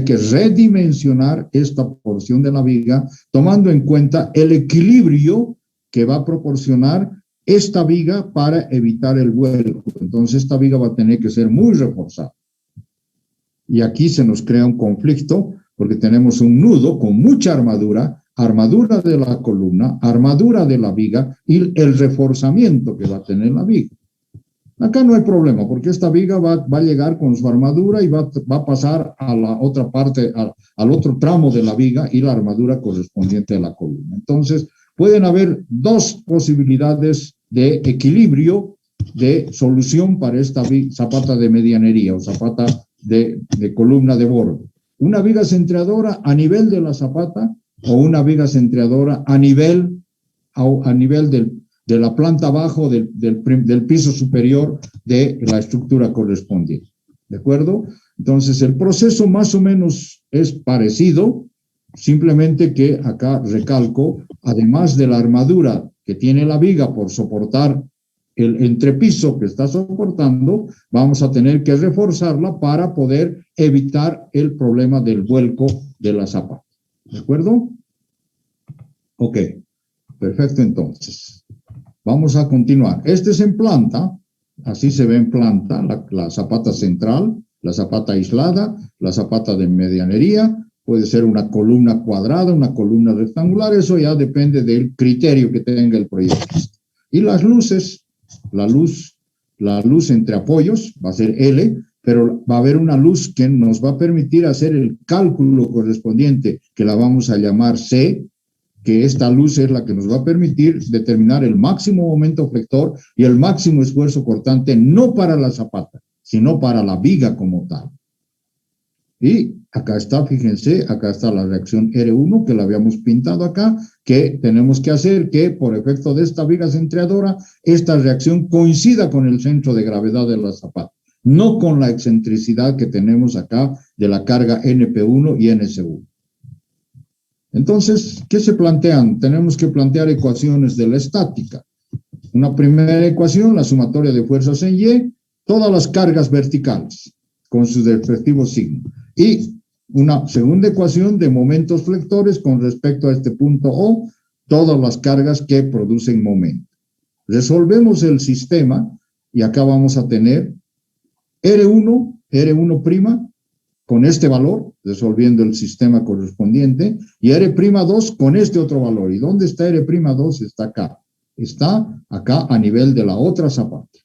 que redimensionar esta porción de la viga, tomando en cuenta el equilibrio que va a proporcionar esta viga para evitar el vuelco. Entonces, esta viga va a tener que ser muy reforzada. Y aquí se nos crea un conflicto, porque tenemos un nudo con mucha armadura, armadura de la columna, armadura de la viga y el reforzamiento que va a tener la viga. Acá no hay problema, porque esta viga va a llegar con su armadura y va a pasar a la otra parte, al otro tramo de la viga y la armadura correspondiente a la columna. Entonces, pueden haber dos posibilidades de equilibrio, de solución para esta zapata de medianería o zapata de columna de borde. Una viga centreadora a nivel de la zapata o una viga centreadora a nivel de la planta abajo del piso superior de la estructura correspondiente. ¿De acuerdo? Entonces, el proceso más o menos es parecido, simplemente que acá recalco, además de la armadura que tiene la viga por soportar el entrepiso que está soportando, vamos a tener que reforzarla para poder evitar el problema del vuelco de la zapata. ¿De acuerdo? Ok, perfecto entonces. Vamos a continuar. Este es en planta, así se ve en planta, la zapata central, la zapata aislada, la zapata de medianería, puede ser una columna cuadrada, una columna rectangular, eso ya depende del criterio que tenga el proyectista. Y las luces, la luz entre apoyos va a ser L, pero va a haber una luz que nos va a permitir hacer el cálculo correspondiente, que la vamos a llamar C, que esta luz es la que nos va a permitir determinar el máximo momento flector y el máximo esfuerzo cortante, no para la zapata, sino para la viga como tal. Y acá está, fíjense, acá está la reacción R1 que la habíamos pintado acá, que tenemos que hacer que por efecto de esta viga centreadora, esta reacción coincida con el centro de gravedad de la zapata, no con la excentricidad que tenemos acá de la carga NP1 y NC1. Entonces, ¿qué se plantean? Tenemos que plantear ecuaciones de la estática. Una primera ecuación, la sumatoria de fuerzas en Y, todas las cargas verticales, con sus respectivos signos. Y una segunda ecuación de momentos flectores con respecto a este punto O, todas las cargas que producen momento. Resolvemos el sistema y acá vamos a tener R1', con este valor, resolviendo el sistema correspondiente, y R'2 con este otro valor. ¿Y dónde está R'2? Está acá. Está acá a nivel de la otra zapata.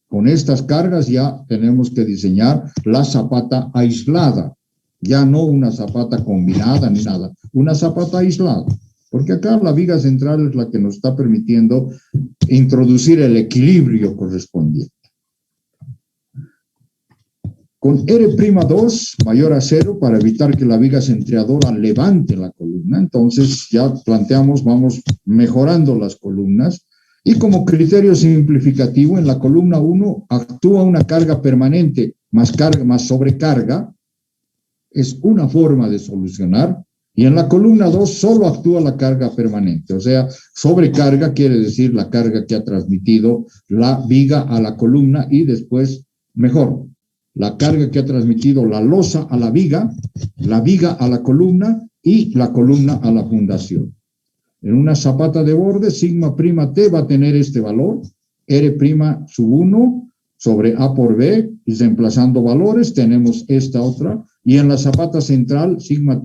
Con estas cargas ya tenemos que diseñar la zapata aislada, ya no una zapata combinada ni nada, una zapata aislada. Porque acá la viga central es la que nos está permitiendo introducir el equilibrio correspondiente. Con R'2 mayor a 0 para evitar que la viga centreadora levante la columna. Entonces ya planteamos, vamos mejorando las columnas. Y como criterio simplificativo, en la columna 1 actúa una carga permanente más sobrecarga. Es una forma de solucionar. Y en la columna 2 solo actúa la carga permanente. O sea, sobrecarga quiere decir la carga que ha transmitido la viga a la columna y después, mejor, la carga que ha transmitido la losa a la viga a la columna y la columna a la fundación. En una zapata de borde, sigma prima T va a tener este valor, R'1 sobre A por B, y reemplazando valores tenemos esta otra, y en la zapata central, sigma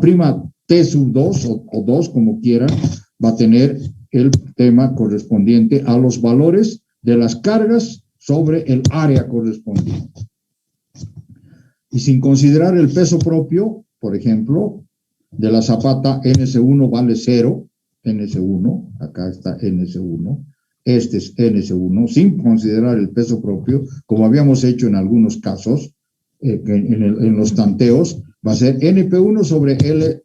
prima T sub 2 o 2 como quieran, va a tener el tema correspondiente a los valores de las cargas sobre el área correspondiente. Y sin considerar el peso propio, por ejemplo, de la zapata NC1 vale 0, NC1, acá está NC1, este es NC1, sin considerar el peso propio, como habíamos hecho en algunos casos, en los tanteos, va a ser NP1 sobre L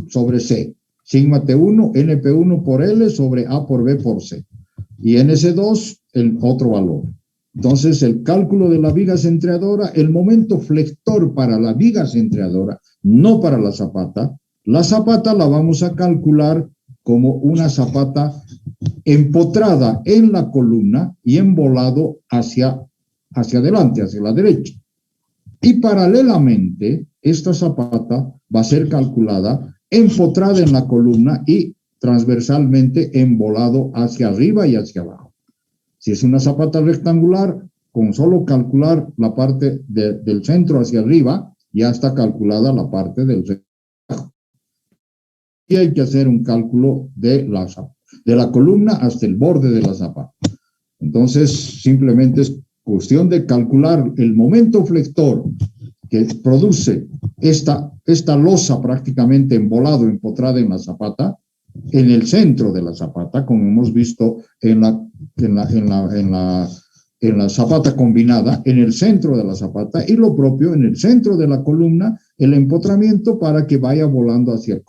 sobre C, sigma T1, NP1 por L sobre A por B por C, y NC2 el otro valor. Entonces, el cálculo de la viga centreadora, el momento flector para la viga centreadora, no para la zapata la vamos a calcular como una zapata empotrada en la columna y embolado hacia adelante, hacia la derecha. Y paralelamente, esta zapata va a ser calculada empotrada en la columna y transversalmente embolado hacia arriba y hacia abajo. Si es una zapata rectangular, con solo calcular la parte del centro hacia arriba, ya está calculada la parte del centro. Y hay que hacer un cálculo de la columna hasta el borde de la zapata. Entonces, simplemente es cuestión de calcular el momento flector que produce esta losa prácticamente embolado, empotrada en la zapata, en el centro de la zapata, como hemos visto en la zapata combinada, en el centro de la zapata, y lo propio en el centro de la columna, el empotramiento para que vaya volando hacia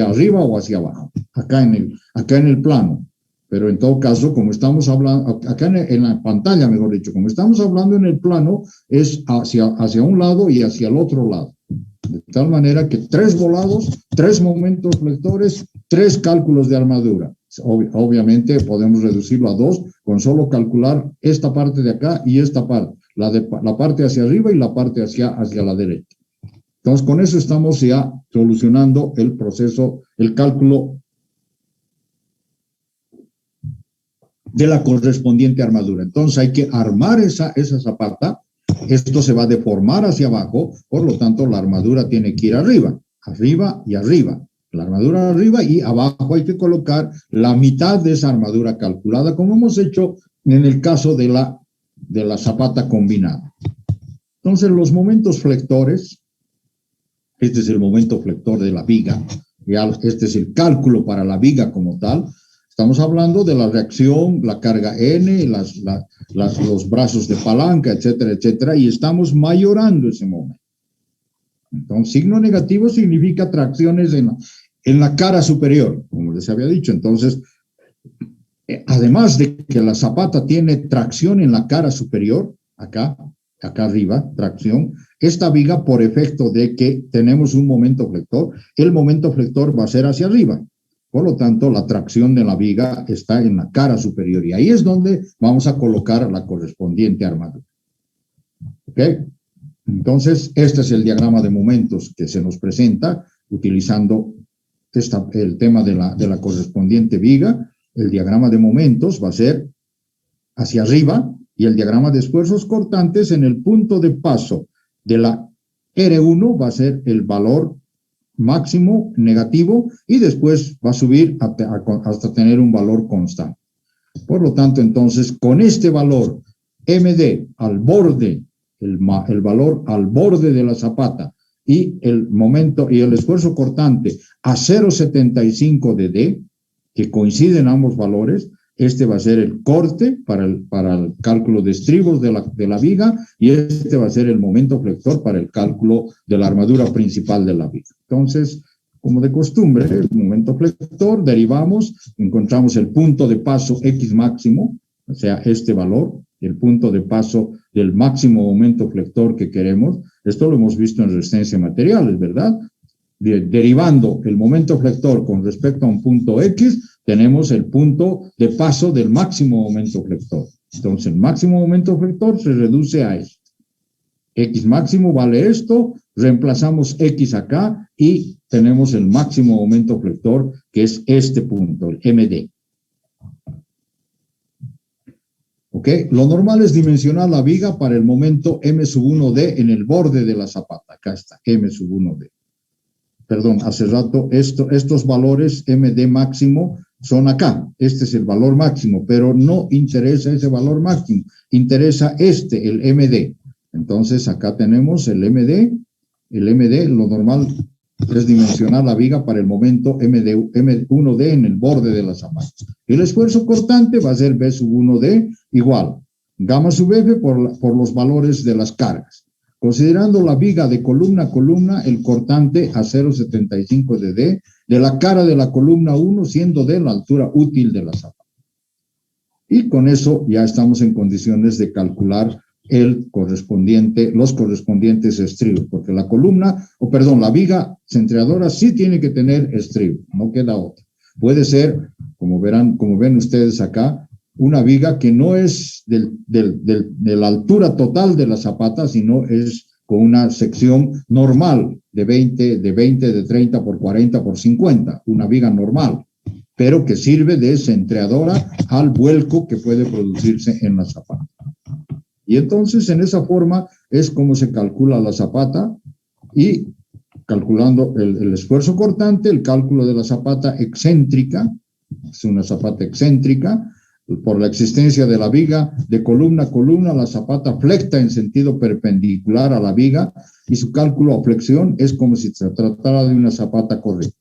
arriba o hacia abajo, acá en el plano. Pero en todo caso, como estamos hablando, acá en la pantalla, mejor dicho, como estamos hablando en el plano, es hacia un lado y hacia el otro lado. De tal manera que 3 volados, 3 momentos flectores, 3 cálculos de armadura. Obviamente podemos reducirlo a 2 con solo calcular esta parte de acá y esta parte, la parte hacia arriba y la parte hacia la derecha. Entonces, con eso estamos ya solucionando el proceso, el cálculo de la correspondiente armadura. Entonces hay que armar esa zapata. Esto se va a deformar hacia abajo, por lo tanto la armadura tiene que ir arriba y arriba. La armadura arriba y abajo hay que colocar la mitad de esa armadura calculada, como hemos hecho en el caso de la zapata combinada. Entonces los momentos flectores, este es el momento flector de la viga, este es el cálculo para la viga como tal. Estamos hablando de la reacción, la carga N, los brazos de palanca, etcétera, etcétera, y estamos mayorando ese momento. Entonces, signo negativo significa tracciones en la cara superior, como les había dicho. Entonces, además de que la zapata tiene tracción en la cara superior, acá arriba, tracción, esta viga, por efecto de que tenemos un momento flector, el momento flector va a ser hacia arriba. Por lo tanto, la tracción de la viga está en la cara superior y ahí es donde vamos a colocar la correspondiente armadura. ¿Ok? Entonces, este es el diagrama de momentos que se nos presenta utilizando el tema de la correspondiente viga. El diagrama de momentos va a ser hacia arriba y el diagrama de esfuerzos cortantes en el punto de paso de la R1 va a ser el valor máximo negativo y después va a subir hasta tener un valor constante. Por lo tanto, entonces, con este valor MD al borde, el valor al borde de la zapata y el momento y el esfuerzo cortante a 0,75 de D, que coinciden ambos valores, este va a ser el corte para el cálculo de estribos de la viga y este va a ser el momento flector para el cálculo de la armadura principal de la viga. Entonces, como de costumbre, el momento flector, derivamos, encontramos el punto de paso X máximo, o sea, este valor, el punto de paso del máximo momento flector que queremos. Esto lo hemos visto en resistencia de materiales, ¿verdad? Derivando el momento flector con respecto a un punto X, tenemos el punto de paso del máximo momento flector. Entonces, el máximo momento flector se reduce a esto. X máximo vale esto, reemplazamos X acá y tenemos el máximo momento flector, que es este punto, el MD. ¿Ok? Lo normal es dimensionar la viga para el momento M1D en el borde de la zapata. Acá está, M1D. Perdón, hace rato, estos valores MD máximo son acá. Este es el valor máximo, pero no interesa ese valor máximo. Interesa el MD. Entonces, acá tenemos el MD. El MD, lo normal es dimensionar la viga para el momento M1D en el borde de la zapata. El esfuerzo cortante va a ser B1D igual. Gamma sub F por los valores de las cargas. Considerando la viga de columna a columna, el cortante a 0,75 de D, de la cara de la columna 1, siendo D la altura útil de la zapata. Y con eso ya estamos en condiciones de calcular los correspondientes estribos, porque la viga centreadora sí tiene que tener estribo, no queda otra. Puede ser, como ven ustedes acá, una viga que no es de la altura total de la zapata, sino es con una sección normal de 20, de 30 por 40 por 50, una viga normal, pero que sirve de centreadora al vuelco que puede producirse en la zapata. Y entonces, en esa forma, es como se calcula la zapata y calculando el esfuerzo cortante, el cálculo de la zapata excéntrica, es una zapata excéntrica, por la existencia de la viga, de columna a columna, la zapata flecta en sentido perpendicular a la viga y su cálculo o flexión es como si se tratara de una zapata correcta.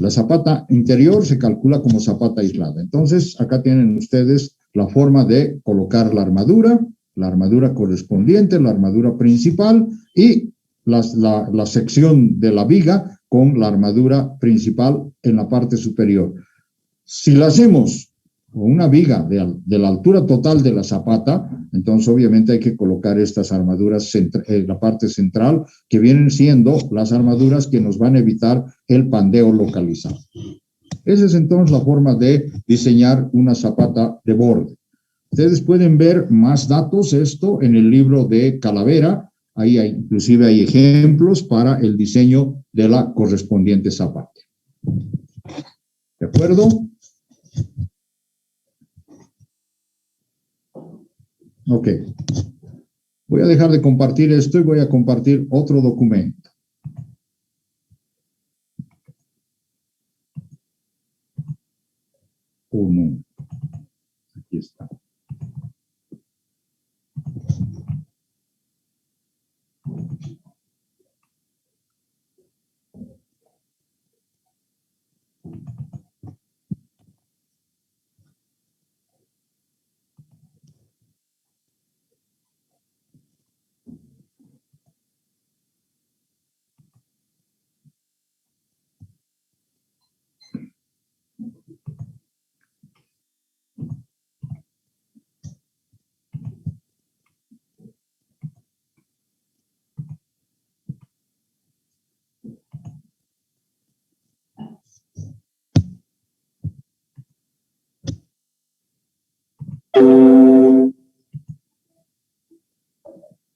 La zapata interior se calcula como zapata aislada. Entonces, acá tienen ustedes la forma de colocar la armadura correspondiente, la armadura principal y la sección de la viga con la armadura principal en la parte superior. Si la hacemos con una viga de la altura total de la zapata, entonces obviamente hay que colocar estas armaduras en la parte central, que vienen siendo las armaduras que nos van a evitar el pandeo localizado. Esa es entonces la forma de diseñar una zapata de borde. Ustedes pueden ver más datos esto en el libro de Calavera, ahí inclusive hay ejemplos para el diseño de la correspondiente zapata. ¿De acuerdo? Ok. Voy a dejar de compartir esto y voy a compartir otro documento. No. Aquí está.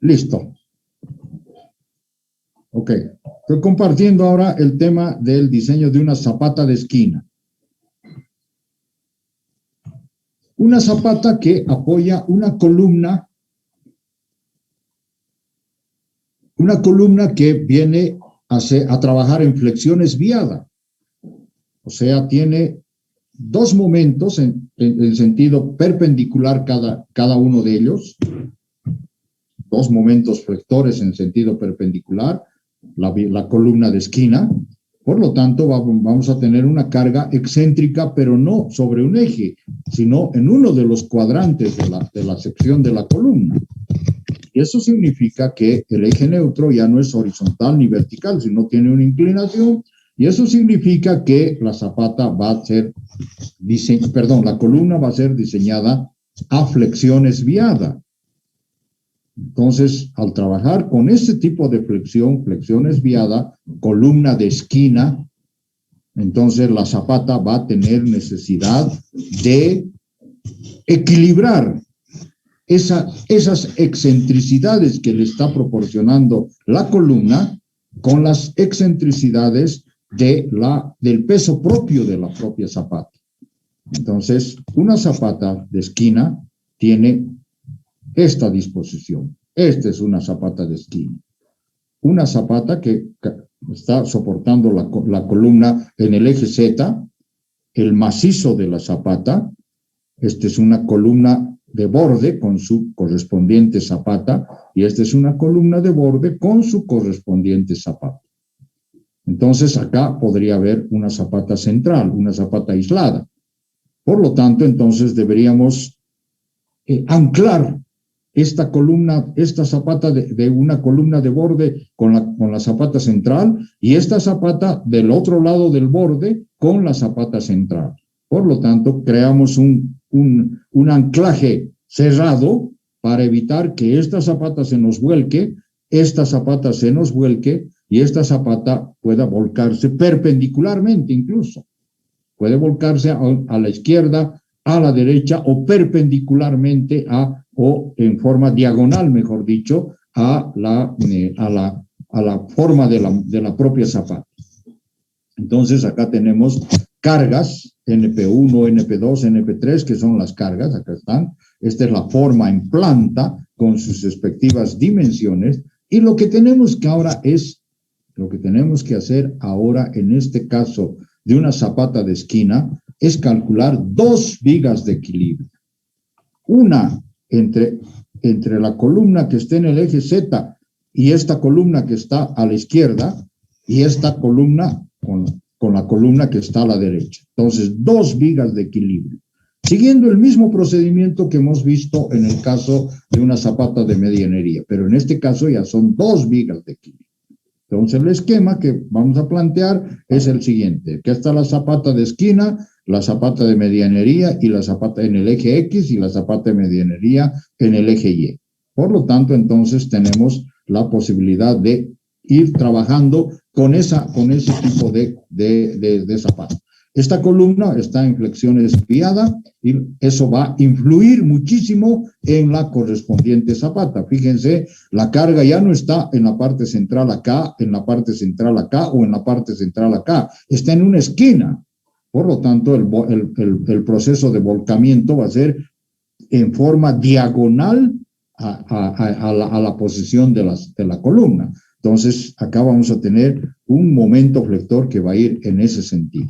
Listo. Ok. Estoy compartiendo ahora el tema del diseño de una zapata de esquina. Una zapata que apoya una columna que viene a trabajar en flexión esviada. O sea, tiene dos momentos en sentido perpendicular cada uno de ellos, dos momentos flectores en sentido perpendicular, la columna de esquina. Por lo tanto, vamos a tener una carga excéntrica, pero no sobre un eje, sino en uno de los cuadrantes de la sección de la columna. Y eso significa que el eje neutro ya no es horizontal ni vertical, sino tiene una inclinación. Y eso significa que la zapata va a ser, la columna va a ser diseñada a flexión esviada. Entonces, al trabajar con este tipo de flexión esviada, columna de esquina, entonces la zapata va a tener necesidad de equilibrar esas excentricidades que le está proporcionando la columna con las excentricidades del peso propio de la propia zapata. Entonces, una zapata de esquina tiene esta disposición. Esta es una zapata de esquina. Una zapata que está soportando la columna en el eje Z, el macizo de la zapata. Esta es una columna de borde con su correspondiente zapata y esta es una columna de borde con su correspondiente zapata. Entonces, acá podría haber una zapata central, una zapata aislada. Por lo tanto, entonces deberíamos anclar esta zapata de una columna de borde con la zapata central y esta zapata del otro lado del borde con la zapata central. Por lo tanto, creamos un anclaje cerrado para evitar que esta zapata se nos vuelque, esta zapata se nos vuelque y esta zapata pueda volcarse perpendicularmente incluso. Puede volcarse a la izquierda, a la derecha o perpendicularmente o en forma diagonal, mejor dicho, a la forma de la propia zapata. Entonces, acá tenemos cargas, NP1, NP2, NP3, que son las cargas, acá están. Esta es la forma en planta con sus respectivas dimensiones. Y lo que tenemos que hacer ahora, en este caso de una zapata de esquina, es calcular dos vigas de equilibrio. Una entre la columna que está en el eje Z y esta columna que está a la izquierda, y esta columna con la columna que está a la derecha. Entonces, dos vigas de equilibrio. Siguiendo el mismo procedimiento que hemos visto en el caso de una zapata de medianería, pero en este caso ya son dos vigas de equilibrio. Entonces, el esquema que vamos a plantear es el siguiente. Aquí está la zapata de esquina, la zapata de medianería y la zapata en el eje X y la zapata de medianería en el eje Y. Por lo tanto, entonces tenemos la posibilidad de ir trabajando con ese tipo de zapata. Esta columna está en flexión espiada y eso va a influir muchísimo en la correspondiente zapata. Fíjense, la carga ya no está en la parte central acá, en la parte central acá o en la parte central acá. Está en una esquina. Por lo tanto, el proceso de volcamiento va a ser en forma diagonal a la posición de la columna. Entonces, acá vamos a tener un momento flector que va a ir en ese sentido.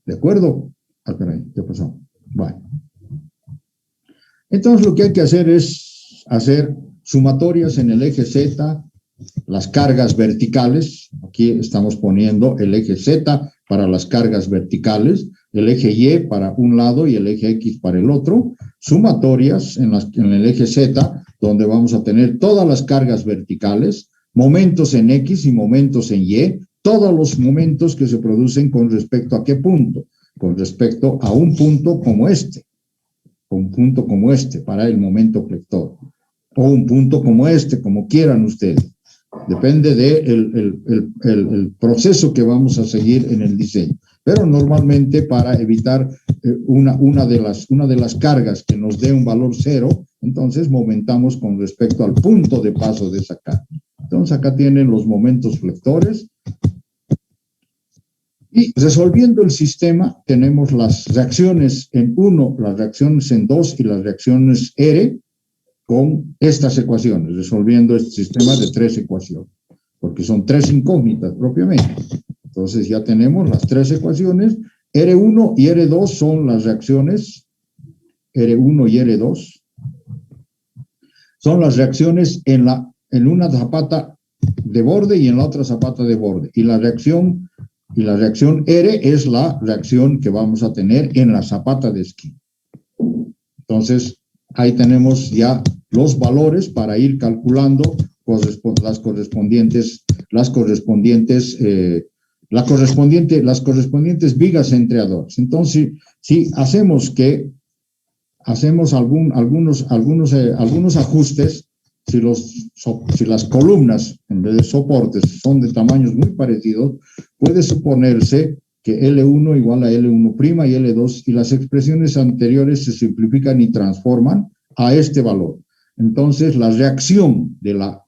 ¿De acuerdo? Ah, caray, ¿qué pasó? Bueno. Entonces, lo que hay que hacer es hacer sumatorias en el eje Z, las cargas verticales. Aquí estamos poniendo el eje Z para las cargas verticales, el eje Y para un lado y el eje X para el otro. Sumatorias en el eje Z, donde vamos a tener todas las cargas verticales, momentos en X y momentos en Y, todos los momentos que se producen con respecto a qué punto, con respecto a un punto como este para el momento flector, o un punto como este, como quieran ustedes. Depende del proceso que vamos a seguir en el diseño. Pero normalmente para evitar una de las cargas que nos dé un valor cero, entonces momentamos con respecto al punto de paso de esa carga. Entonces acá tienen los momentos flectores. Y resolviendo el sistema, tenemos las reacciones en 1, las reacciones en 2 y las reacciones R con estas ecuaciones, resolviendo este sistema de 3 ecuaciones, porque son 3 incógnitas propiamente. Entonces ya tenemos las 3 ecuaciones. R1 y R2 son las reacciones, R1 y R2, son las reacciones en una zapata de borde y en la otra zapata de borde. Y la reacción R es la reacción que vamos a tener en la zapata de esquina. Entonces, ahí tenemos ya los valores para ir calculando las correspondientes vigas centreadoras. Entonces, si hacemos algunos ajustes, si las columnas en vez de soportes son de tamaños muy parecidos, puede suponerse que L1 igual a L1' y L2, y las expresiones anteriores se simplifican y transforman a este valor. Entonces, la reacción de la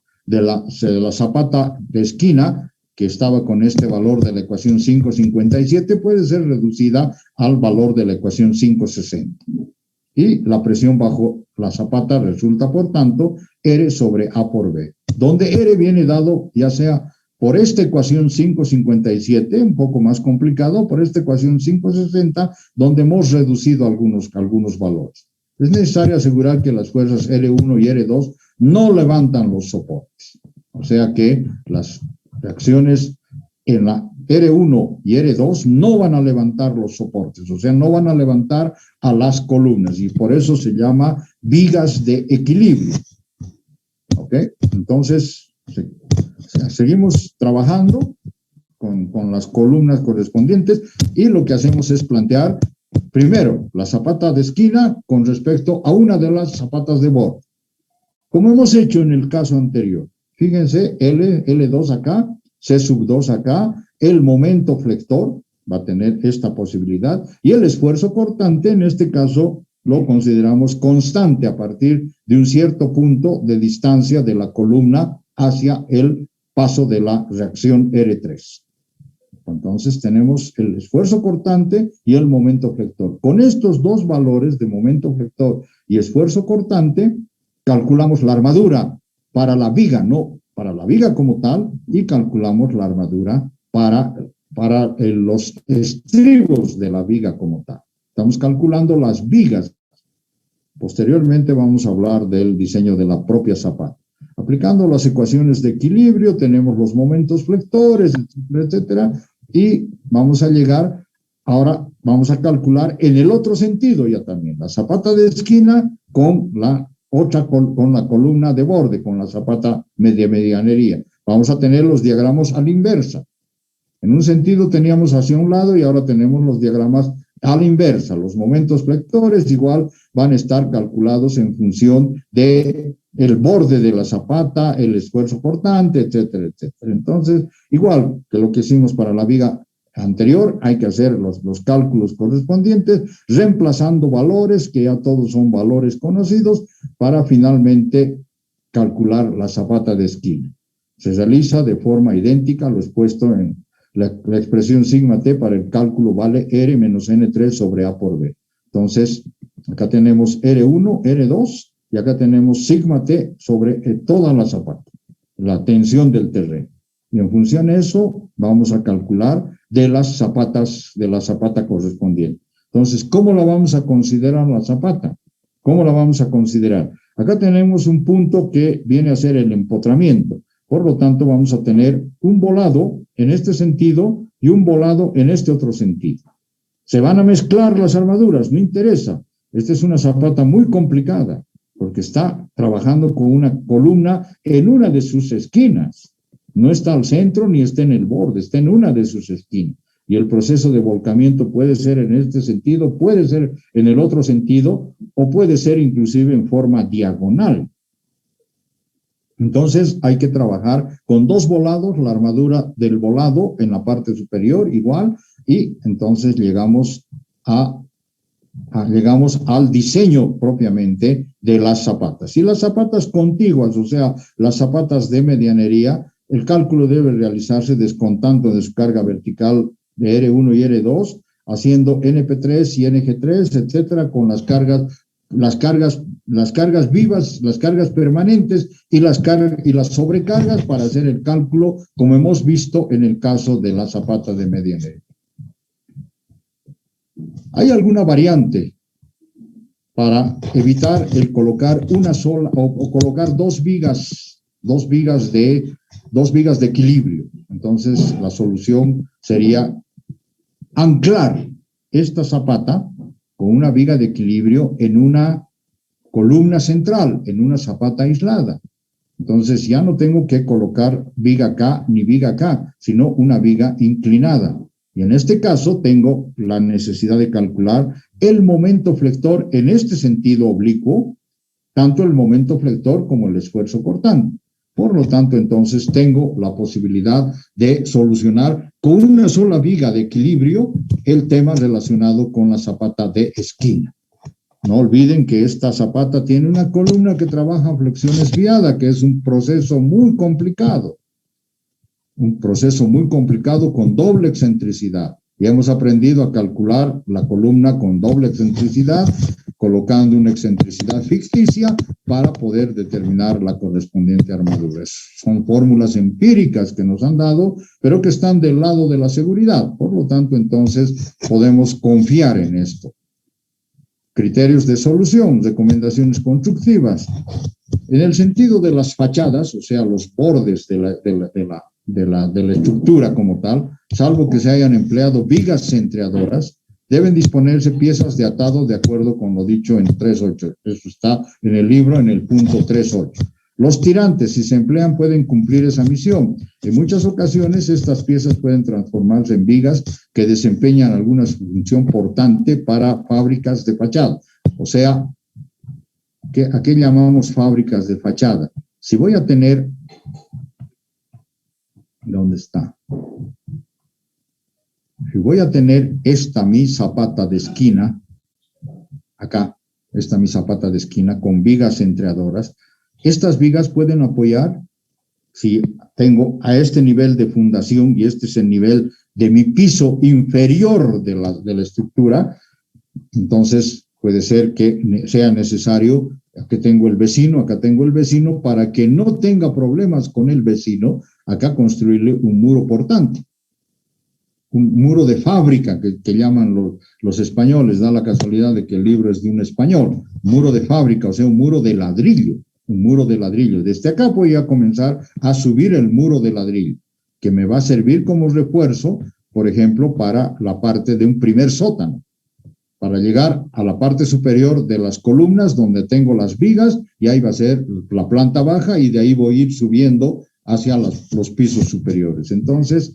zapata de esquina, que estaba con este valor de la ecuación 557, puede ser reducida al valor de la ecuación 560. Y la presión bajo la zapata resulta, por tanto, R sobre A por B, donde R viene dado ya sea por esta ecuación 557, un poco más complicado, por esta ecuación 560, donde hemos reducido algunos valores. Es necesario asegurar que las fuerzas R1 y R2 no levantan los soportes. O sea que las reacciones en la R1 y R2 no van a levantar los soportes, o sea, no van a levantar a las columnas, y por eso se llama vigas de equilibrio. ¿Ok? Entonces, seguimos trabajando con las columnas correspondientes, y lo que hacemos es plantear primero la zapata de esquina con respecto a una de las zapatas de borde, como hemos hecho en el caso anterior. Fíjense, L2 acá, C2 acá, el momento flector va a tener esta posibilidad, y el esfuerzo cortante en este caso lo consideramos constante a partir de un cierto punto de distancia de la columna hacia el paso de la reacción R3. Entonces tenemos el esfuerzo cortante y el momento flector. Con estos dos valores de momento flector y esfuerzo cortante, calculamos la armadura para la viga, no para la viga como tal, y calculamos la armadura para los estribos de la viga como tal. Estamos calculando las vigas. Posteriormente vamos a hablar del diseño de la propia zapata. Aplicando las ecuaciones de equilibrio, tenemos los momentos flectores, etcétera, etcétera, y vamos a llegar, ahora vamos a calcular en el otro sentido ya también, la zapata de esquina con la columna de borde, con la zapata medianería. Vamos a tener los diagramas a la inversa. En un sentido teníamos hacia un lado y ahora tenemos los diagramas a la inversa. Los momentos flectores igual van a estar calculados en función de el borde de la zapata, el esfuerzo cortante, etcétera, etcétera. Entonces, igual que lo que hicimos para la viga anterior, hay que hacer los cálculos correspondientes, reemplazando valores, que ya todos son valores conocidos, para finalmente calcular la zapata de esquina. Se realiza de forma idéntica, lo expuesto en la expresión sigma t para el cálculo vale R menos N3 sobre A por B. Entonces, acá tenemos R1, R2, y acá tenemos sigma t sobre toda la zapata, la tensión del terreno. Y en función de eso, vamos a calcular de la zapata correspondiente. Entonces, ¿cómo la vamos a considerar la zapata? ¿Cómo la vamos a considerar? Acá tenemos un punto que viene a ser el empotramiento. Por lo tanto, vamos a tener un volado en este sentido y un volado en este otro sentido. Se van a mezclar las armaduras, no interesa. Esta es una zapata muy complicada porque está trabajando con una columna en una de sus esquinas. No está al centro ni está en el borde, está en una de sus esquinas. Y el proceso de volcamiento puede ser en este sentido, puede ser en el otro sentido o puede ser inclusive en forma diagonal. Entonces hay que trabajar con dos volados, la armadura del volado en la parte superior igual, y entonces llegamos al diseño propiamente de las zapatas. Y las zapatas contiguas, o sea, las zapatas de medianería, el cálculo debe realizarse descontando de su carga vertical de R1 y R2, haciendo NP3 y NG3, etcétera, con las cargas vivas, las cargas permanentes y las sobrecargas para hacer el cálculo, como hemos visto en el caso de la zapata de medianería. ¿Hay alguna variante para evitar el colocar una sola o colocar dos vigas de equilibrio? Entonces, la solución sería anclar esta zapata con una viga de equilibrio en una columna central, en una zapata aislada. Entonces ya no tengo que colocar viga acá ni viga acá, sino una viga inclinada. Y en este caso tengo la necesidad de calcular el momento flector en este sentido oblicuo, tanto el momento flector como el esfuerzo cortante. Por lo tanto, entonces tengo la posibilidad de solucionar con una sola viga de equilibrio el tema relacionado con la zapata de esquina. No olviden que esta zapata tiene una columna que trabaja flexión esviada, que es un proceso muy complicado. Un proceso muy complicado con doble excentricidad. Y hemos aprendido a calcular la columna con doble excentricidad, colocando una excentricidad ficticia para poder determinar la correspondiente armadura. Son fórmulas empíricas que nos han dado, pero que están del lado de la seguridad. Por lo tanto, entonces, podemos confiar en esto. Criterios de solución, recomendaciones constructivas. En el sentido de las fachadas, o sea, los bordes de la estructura como tal, salvo que se hayan empleado vigas centreadoras, deben disponerse piezas de atado de acuerdo con lo dicho en 3.8. Eso está en el libro en el punto 3.8. Los tirantes, si se emplean, pueden cumplir esa misión. En muchas ocasiones, estas piezas pueden transformarse en vigas que desempeñan alguna función portante para fábricas de fachada. O sea, ¿a qué llamamos fábricas de fachada? Si voy a tener... ¿Dónde está? Si voy a tener mi zapata de esquina, acá, esta mi zapata de esquina, con vigas centreadoras. Estas vigas pueden apoyar, si tengo a este nivel de fundación y este es el nivel de mi piso inferior de la estructura, entonces puede ser que sea necesario, aquí tengo el vecino, acá tengo el vecino, para que no tenga problemas con el vecino, acá construirle un muro portante, un muro de fábrica que llaman los españoles, da la casualidad de que el libro es de un español, muro de fábrica, o sea, un muro de ladrillo, un muro de ladrillo. Desde acá voy a comenzar a subir el muro de ladrillo, que me va a servir como refuerzo, por ejemplo, para la parte de un primer sótano, para llegar a la parte superior de las columnas donde tengo las vigas, y ahí va a ser la planta baja, y de ahí voy a ir subiendo hacia los pisos superiores. Entonces,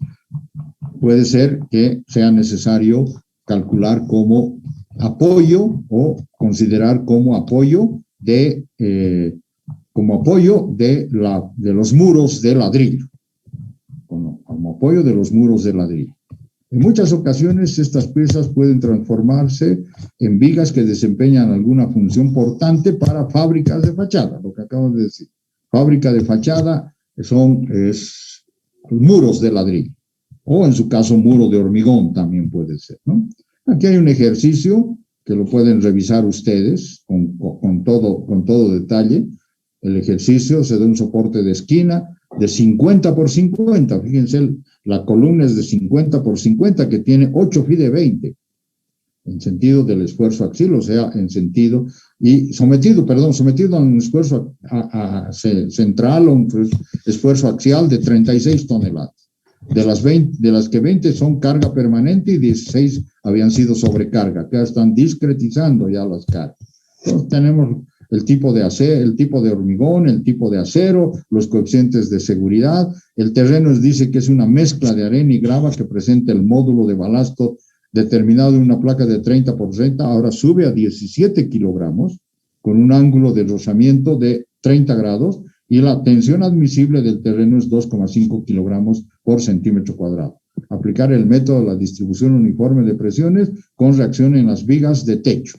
puede ser que sea necesario calcular como apoyo o considerar como apoyo de los muros de ladrillo, como apoyo de los muros de ladrillo. En muchas ocasiones estas piezas pueden transformarse en vigas que desempeñan alguna función portante para fábricas de fachada, lo que acabo de decir. Fábrica de fachada es muros de ladrillo, o en su caso muro de hormigón también puede ser, ¿no? Aquí hay un ejercicio que lo pueden revisar ustedes con todo detalle. El ejercicio se da un soporte de esquina de 50 por 50. Fíjense, la columna es de 50 por 50, que tiene 8 fi de 20 en sentido del esfuerzo axial, o sea, en sentido, y sometido a un esfuerzo central, o un esfuerzo axial de 36 toneladas. De las que 20 son carga permanente y 16 habían sido sobrecarga. Acá están discretizando ya las cargas. Entonces tenemos el tipo de el tipo de hormigón, el tipo de acero, los coeficientes de seguridad. El terreno dice que es una mezcla de arena y grava que presenta el módulo de balasto determinado en una placa de 30 por 30, ahora sube a 17 kilogramos, con un ángulo de rozamiento de 30 grados, y la tensión admisible del terreno es 2,5 kilogramos por centímetro cuadrado. Aplicar el método de la distribución uniforme de presiones con reacción en las vigas de techo.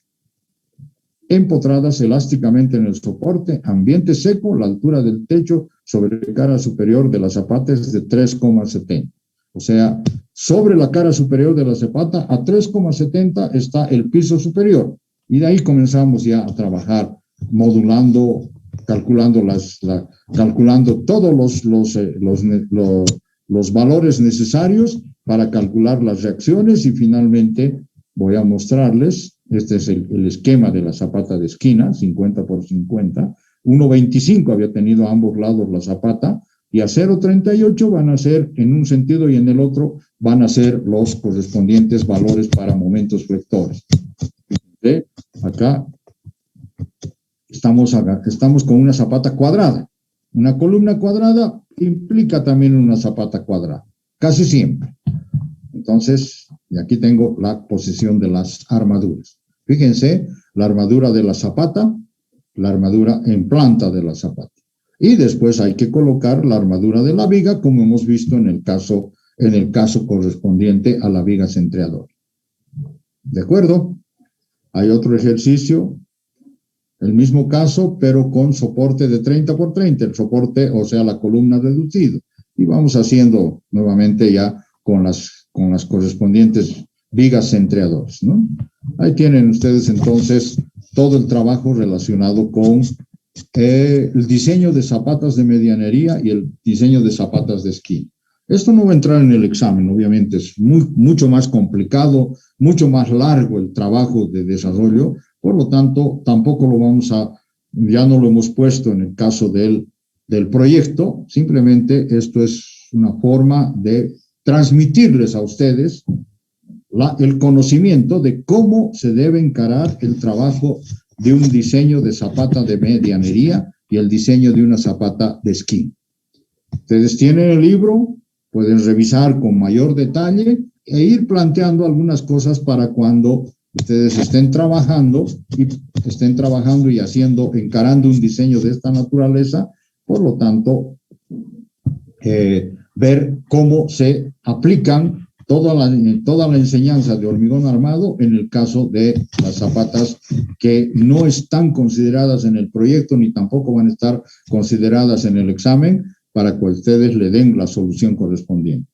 Empotradas elásticamente en el soporte, ambiente seco, la altura del techo sobre la cara superior de la zapata es de 3,70. O sea, sobre la cara superior de la zapata a 3,70 está el piso superior. Y de ahí comenzamos ya a trabajar modulando, calculando todos los valores necesarios para calcular las reacciones, y finalmente voy a mostrarles, este es el esquema de la zapata de esquina, 50 por 50, 1,25 había tenido a ambos lados la zapata, y a 0,38 van a ser en un sentido y en el otro van a ser los correspondientes valores para momentos flectores. ¿Sí? Acá estamos con una zapata cuadrada. Una columna cuadrada implica también una zapata cuadrada, casi siempre. Entonces, y aquí tengo la posición de las armaduras. Fíjense, la armadura de la zapata, la armadura en planta de la zapata. Y después hay que colocar la armadura de la viga, como hemos visto en el caso correspondiente a la viga centreadora. ¿De acuerdo? Hay otro ejercicio, el mismo caso, pero con soporte de 30 por 30, el soporte, o sea, la columna reducido. Y vamos haciendo nuevamente ya con las correspondientes vigas centreadoras, ¿no? Ahí tienen ustedes entonces todo el trabajo relacionado con el diseño de zapatas de medianería y el diseño de zapatas de esquina. Esto no va a entrar en el examen, obviamente es mucho más complicado, mucho más largo el trabajo de desarrollo, por lo tanto, tampoco ya no lo hemos puesto en el caso del proyecto, simplemente esto es una forma de transmitirles a ustedes el conocimiento de cómo se debe encarar el trabajo de un diseño de zapata de medianería y el diseño de una zapata de esquina. Ustedes tienen el libro, pueden revisar con mayor detalle e ir planteando algunas cosas para cuando ustedes estén trabajando y encarando un diseño de esta naturaleza. Por lo tanto, ver cómo se aplican toda la enseñanza de hormigón armado en el caso de las zapatas que no están consideradas en el proyecto ni tampoco van a estar consideradas en el examen para que ustedes le den la solución correspondiente.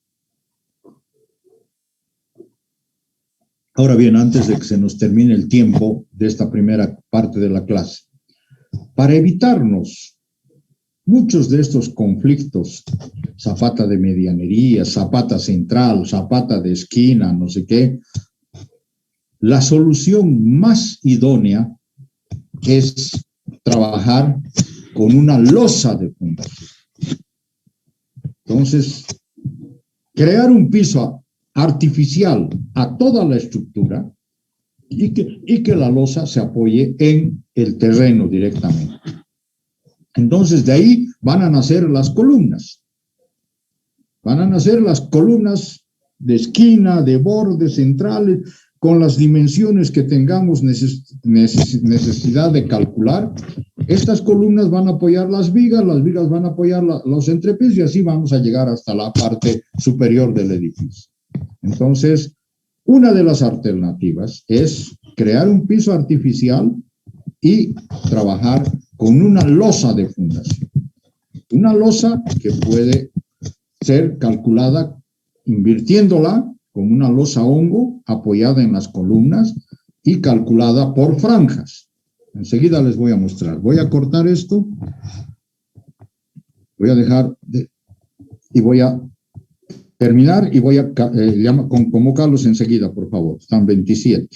Ahora bien, antes de que se nos termine el tiempo de esta primera parte de la clase, para evitarnos muchos de estos conflictos, zapata de medianería, zapata central, zapata de esquina, no sé qué, la solución más idónea es trabajar con una losa de fundación. Entonces, crear un piso artificial a toda la estructura y que la losa se apoye en el terreno directamente. Entonces, de ahí van a nacer las columnas. Van a nacer las columnas de esquina, de bordes centrales, con las dimensiones que tengamos necesidad de calcular. Estas columnas van a apoyar las vigas van a apoyar los entrepiés y así vamos a llegar hasta la parte superior del edificio. Entonces, una de las alternativas es crear un piso artificial y trabajar con una losa de fundación. Una losa que puede ser calculada invirtiéndola con una losa hongo apoyada en las columnas y calculada por franjas. Enseguida les voy a mostrar. Voy a cortar esto. Voy a dejar y voy a terminar y voy a convocarlos enseguida, por favor. Están 27.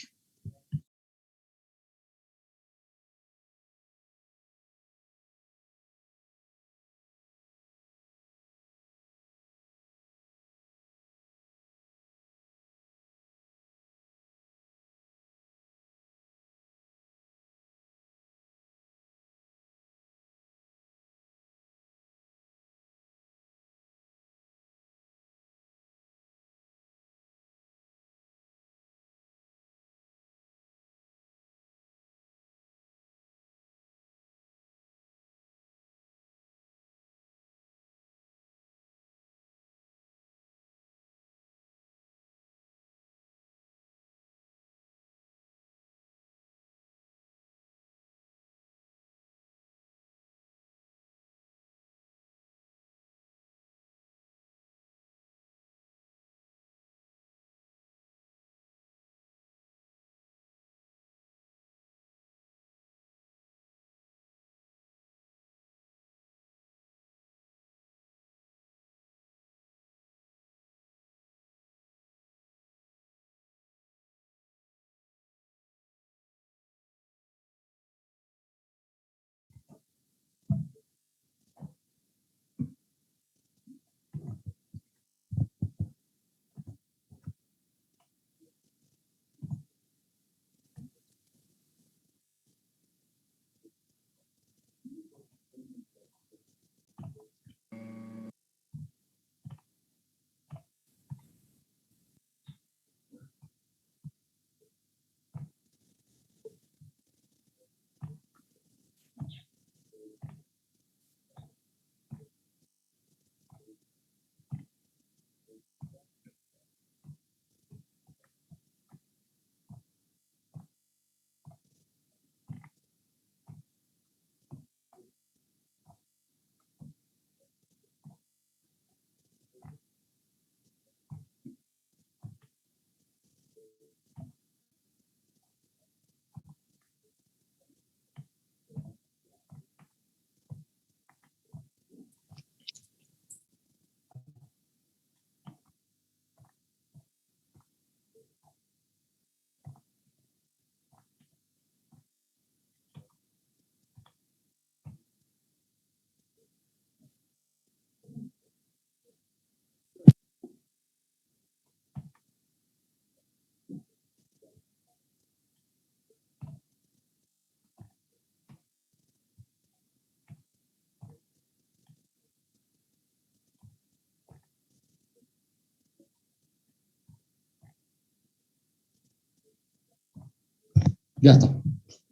Ya está.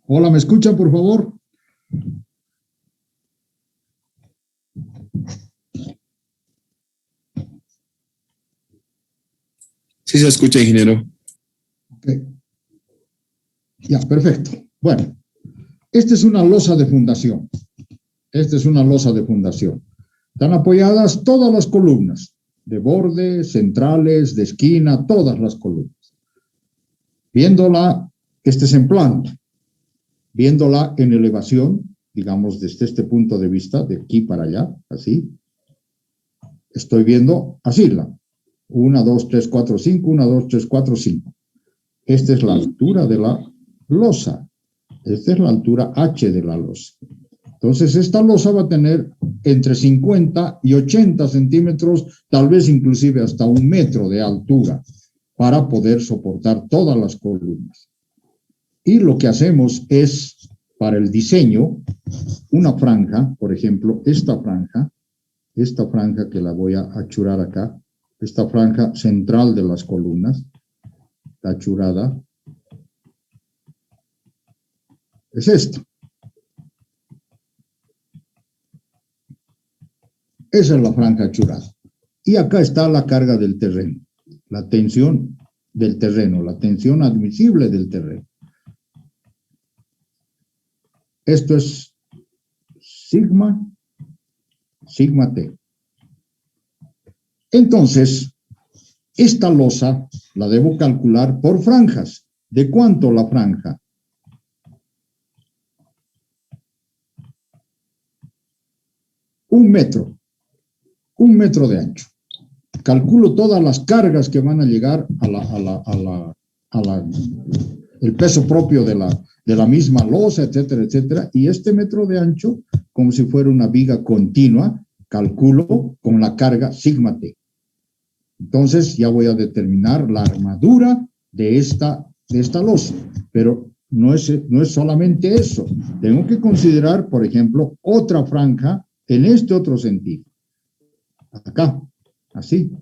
Hola, ¿me escuchan, por favor? Sí se escucha, ingeniero. Okay. Ya, perfecto. Bueno, esta es una losa de fundación. Esta es una losa de fundación. Están apoyadas todas las columnas, de borde, centrales, de esquina, todas las columnas. Viéndola, este es en planta, viéndola en elevación, digamos desde este punto de vista, de aquí para allá, así, estoy viendo así la 1, 2, 3, 4, 5, 1, 2, 3, 4, 5. Esta es la altura de la losa. Esta es la altura H de la losa. Entonces, esta losa va a tener entre 50 y 80 centímetros, tal vez inclusive hasta 1 metro de altura, para poder soportar todas las columnas. Y lo que hacemos es, para el diseño, una franja, por ejemplo, esta franja que la voy a achurar acá, esta franja central de las columnas, la achurada, es esta. Esa es la franja achurada. Y acá está la carga del terreno, la tensión del terreno, la tensión admisible del terreno. Esto es sigma T. Entonces, esta losa la debo calcular por franjas. ¿De cuánto la franja? Un metro de ancho. Calculo todas las cargas que van a llegar el peso propio de la misma losa, etcétera, etcétera. Y este metro de ancho, como si fuera una viga continua, calculo con la carga sigma T. Entonces ya voy a determinar la armadura de esta losa. Pero no es solamente eso. Tengo que considerar, por ejemplo, otra franja en este otro sentido. Acá, así.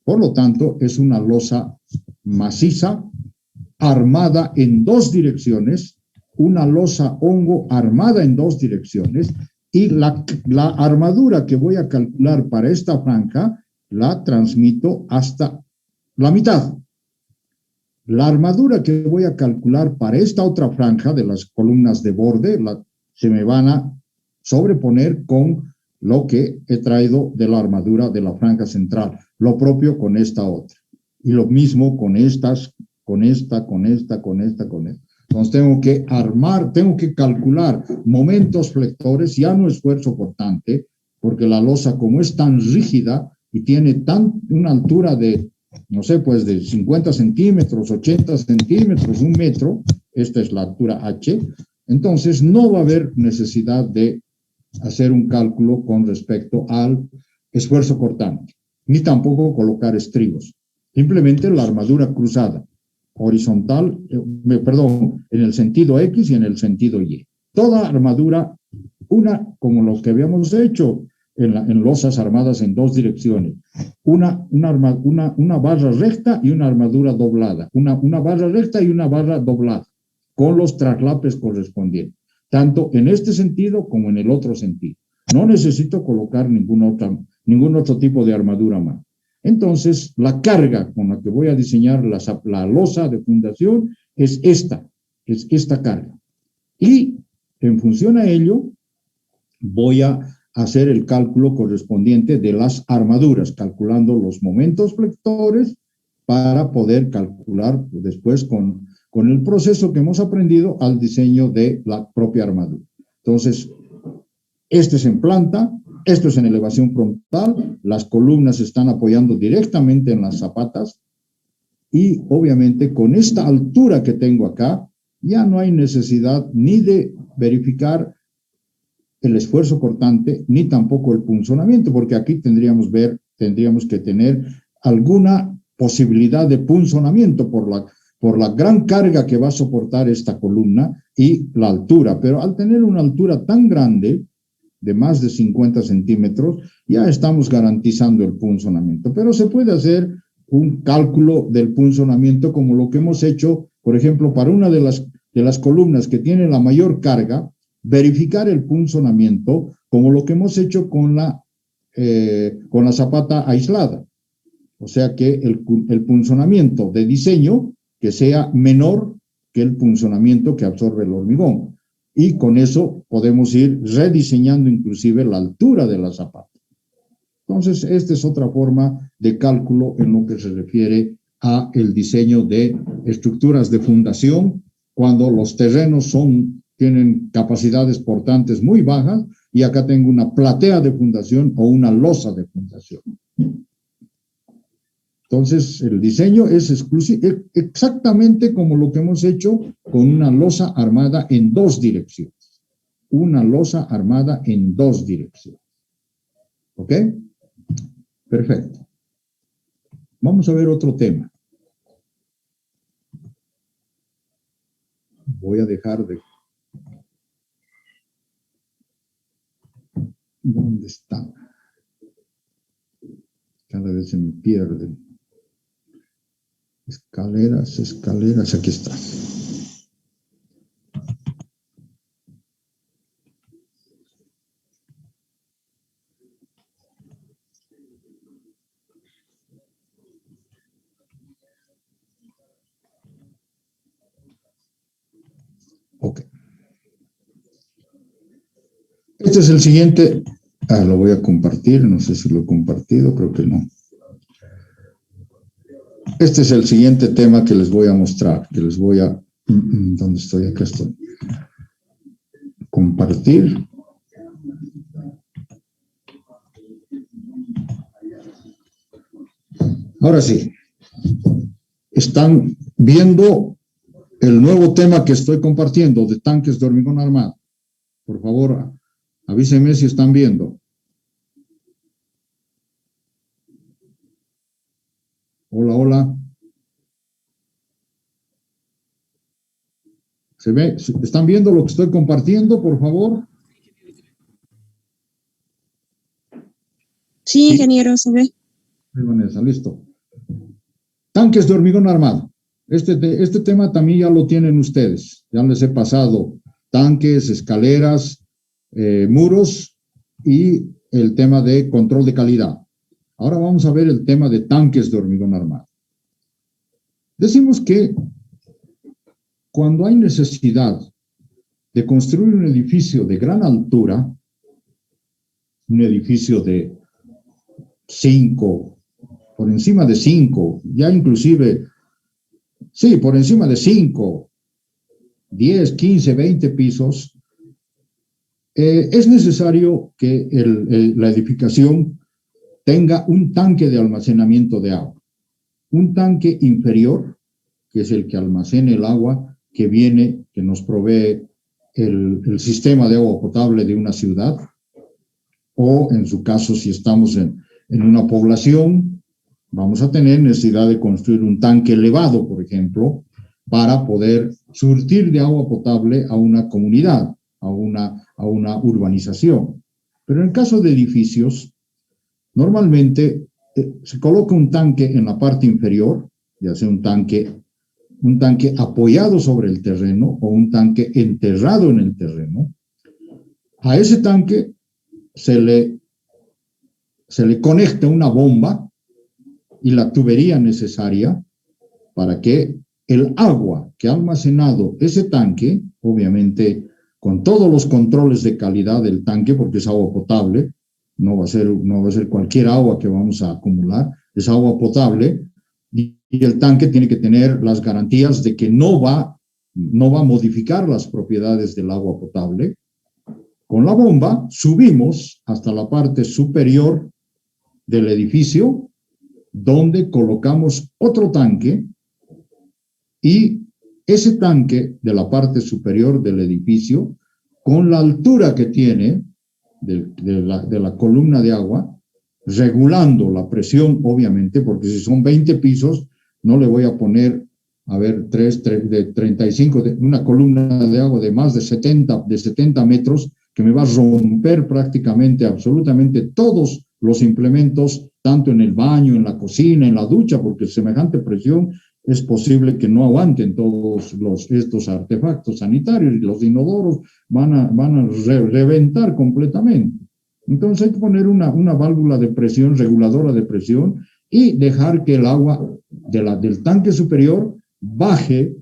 Por lo tanto, es una losa maciza, armada en 2 direcciones, una losa hongo armada en 2 direcciones, y la armadura que voy a calcular para esta franja la transmito hasta la mitad. La armadura que voy a calcular para esta otra franja de las columnas de borde se me van a sobreponer con lo que he traído de la armadura de la franja central, lo propio con esta otra. Y lo mismo con estas, con esta. Entonces tengo que calcular momentos flectores, ya no esfuerzo cortante, porque la losa como es tan rígida y tiene una altura de, no sé, pues de 50 centímetros, 80 centímetros, 1 metro, esta es la altura H, entonces no va a haber necesidad de hacer un cálculo con respecto al esfuerzo cortante, ni tampoco colocar estribos. Simplemente la armadura cruzada, horizontal, en el sentido X y en el sentido Y. Toda armadura, como los que habíamos hecho en losas armadas en 2 direcciones, una barra recta y una armadura doblada, una barra recta y una barra doblada, con los traslapes correspondientes, tanto en este sentido como en el otro sentido. No necesito colocar ningún otro tipo de armadura más. Entonces, la carga con la que voy a diseñar la losa de fundación es esta carga. Y en función a ello, voy a hacer el cálculo correspondiente de las armaduras, calculando los momentos flectores para poder calcular después con el proceso que hemos aprendido al diseño de la propia armadura. Entonces, este es en planta, esto es en elevación frontal, las columnas están apoyando directamente en las zapatas y obviamente con esta altura que tengo acá, ya no hay necesidad ni de verificar el esfuerzo cortante, ni tampoco el punzonamiento, porque aquí tendríamos que tener alguna posibilidad de punzonamiento por la gran carga que va a soportar esta columna y la altura. Pero al tener una altura tan grande, de más de 50 centímetros, ya estamos garantizando el punzonamiento. Pero se puede hacer un cálculo del punzonamiento como lo que hemos hecho, por ejemplo, para una de las columnas que tiene la mayor carga, verificar el punzonamiento como lo que hemos hecho con la zapata aislada. O sea que el punzonamiento de diseño que sea menor que el punzonamiento que absorbe el hormigón. Y con eso podemos ir rediseñando inclusive la altura de la zapata. Entonces, esta es otra forma de cálculo en lo que se refiere a el diseño de estructuras de fundación cuando los terrenos tienen capacidades portantes muy bajas y acá tengo una platea de fundación o una losa de fundación. Entonces, el diseño es exactamente como lo que hemos hecho con una losa armada en dos direcciones. Una losa armada en dos direcciones. ¿Ok? Perfecto. Vamos a ver otro tema. Voy a dejar de... ¿Dónde está? Cada vez se me pierden. Escaleras, escaleras, aquí está. Ok. Este es el siguiente. Lo voy a compartir. No sé si lo he compartido. Creo que no. Este es el siguiente tema que les voy a mostrar. Que les voy a... ¿Dónde estoy? Acá estoy. Compartir. Ahora sí. Están viendo el nuevo tema que estoy compartiendo de tanques de hormigón armado. Por favor, avísenme si están viendo. Hola, hola. ¿Se ve? ¿Están viendo lo que estoy compartiendo, por favor? Sí, ingeniero, se ve. Vanessa, listo. Tanques de hormigón armado. Este tema también ya lo tienen ustedes. Ya les he pasado tanques, escaleras, muros y el tema de control de calidad. Ahora vamos a ver el tema de tanques de hormigón armado. Decimos que cuando hay necesidad de construir un edificio de gran altura, un edificio de 5, por encima de 5, ya inclusive, sí, por encima de 5, 10, 15, 20 pisos, es necesario que la edificación tenga un tanque de almacenamiento de agua. Un tanque inferior, que es el que almacena el agua que viene, que nos provee el sistema de agua potable de una ciudad, o en su caso, si estamos en una población, vamos a tener necesidad de construir un tanque elevado, por ejemplo, para poder surtir de agua potable a una comunidad, a una urbanización. Pero en el caso de edificios, normalmente se coloca un tanque en la parte inferior, ya sea un tanque apoyado sobre el terreno o un tanque enterrado en el terreno. A ese tanque se le conecta una bomba y la tubería necesaria para que el agua que ha almacenado ese tanque, obviamente con todos los controles de calidad del tanque, porque es agua potable, no va a ser cualquier agua que vamos a acumular, es agua potable, y el tanque tiene que tener las garantías de que no va a modificar las propiedades del agua potable. Con la bomba subimos hasta la parte superior del edificio, donde colocamos otro tanque, y ese tanque de la parte superior del edificio, con la altura que tiene de la columna de agua, regulando la presión, obviamente, porque si son 20 pisos, no le voy a poner, de 35, una columna de agua de más de 70 metros, que me va a romper prácticamente, absolutamente todos los implementos, tanto en el baño, en la cocina, en la ducha, porque semejante presión es posible que no aguanten todos estos artefactos sanitarios, y los inodoros van a reventar completamente. Entonces hay que poner una válvula de presión, reguladora de presión, y dejar que el agua del tanque superior baje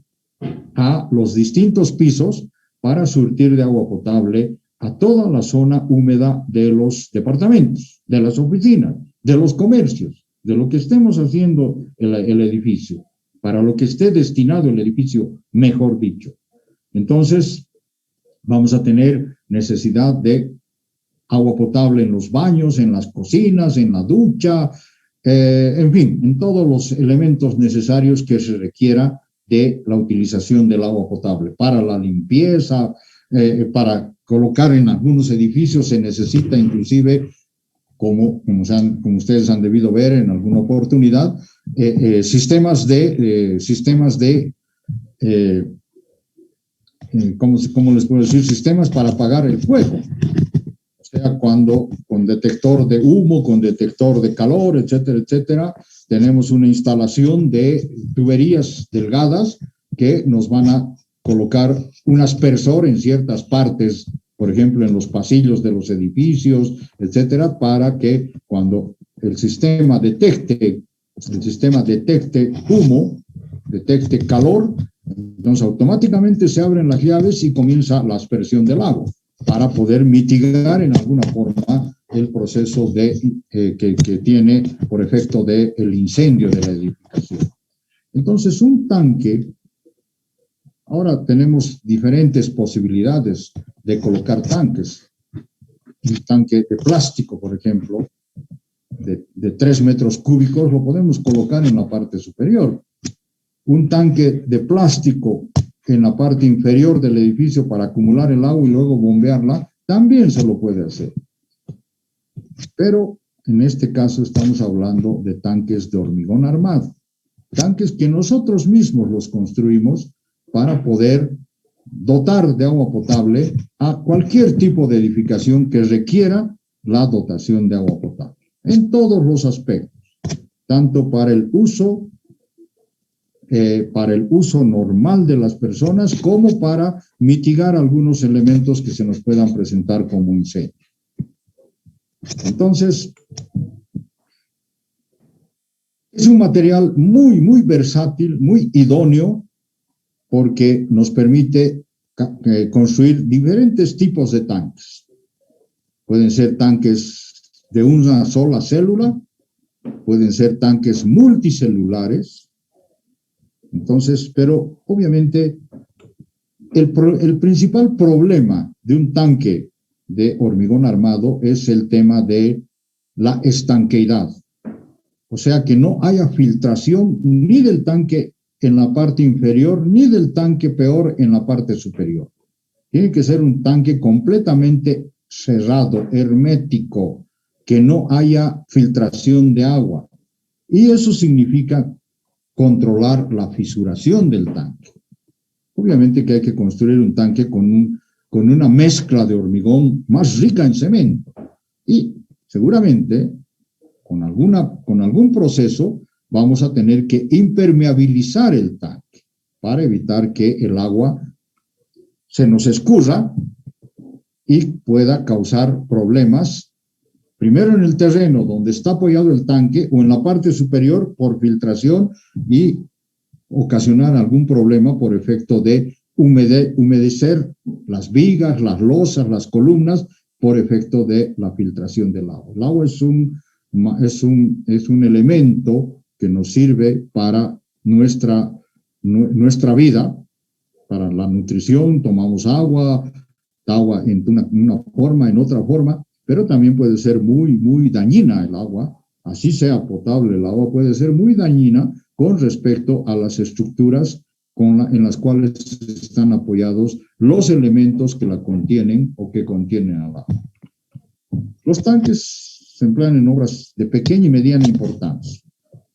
a los distintos pisos para surtir de agua potable a toda la zona húmeda de los departamentos, de las oficinas, de los comercios, de lo que estemos haciendo el edificio, para lo que esté destinado el edificio, mejor dicho. Entonces, vamos a tener necesidad de agua potable en los baños, en las cocinas, en la ducha, en fin, en todos los elementos necesarios que se requiera de la utilización del agua potable. Para la limpieza, para colocar en algunos edificios se necesita inclusive, como ustedes han debido ver en alguna oportunidad, sistemas de ¿cómo les puedo decir? Sistemas para apagar el fuego. O sea, cuando con detector de humo, con detector de calor, etcétera, etcétera, tenemos una instalación de tuberías delgadas que nos van a colocar un aspersor en ciertas partes, por ejemplo, en los pasillos de los edificios, etcétera, para que cuando el sistema detecte humo, detecte calor, entonces automáticamente se abren las llaves y comienza la aspersión del agua para poder mitigar en alguna forma el proceso que tiene por efecto del incendio de la edificación. Entonces, un tanque, ahora tenemos diferentes posibilidades de colocar tanques. Un tanque de plástico, por ejemplo, de 3 metros cúbicos, lo podemos colocar en la parte superior. Un tanque de plástico en la parte inferior del edificio para acumular el agua y luego bombearla, también se lo puede hacer. Pero en este caso estamos hablando de tanques de hormigón armado, tanques que nosotros mismos los construimos para poder dotar de agua potable a cualquier tipo de edificación que requiera la dotación de agua potable, en todos los aspectos, tanto para el uso normal de las personas, como para mitigar algunos elementos que se nos puedan presentar como incendio. Entonces, es un material muy, muy versátil, muy idóneo, porque nos permite construir diferentes tipos de tanques. Pueden ser tanques de una sola célula, pueden ser tanques multicelulares. Entonces, pero obviamente el principal problema de un tanque de hormigón armado es el tema de la estanqueidad. O sea, que no haya filtración ni del tanque en la parte inferior, ni del tanque peor en la parte superior. Tiene que ser un tanque completamente cerrado, hermético, que no haya filtración de agua. Y eso significa controlar la fisuración del tanque. Obviamente que hay que construir un tanque con una mezcla de hormigón más rica en cemento. Y seguramente con algún proceso vamos a tener que impermeabilizar el tanque para evitar que el agua se nos escurra y pueda causar problemas, primero en el terreno donde está apoyado el tanque o en la parte superior por filtración y ocasionar algún problema por efecto de humedecer las vigas, las losas, las columnas por efecto de la filtración del agua. El agua es un elemento que nos sirve para nuestra vida, para la nutrición. Tomamos agua en una forma, en otra forma, pero también puede ser muy, muy dañina el agua. Así sea potable, el agua puede ser muy dañina con respecto a las estructuras en las cuales están apoyados los elementos que la contienen o que contienen al agua. Los tanques se emplean en obras de pequeña y mediana importancia,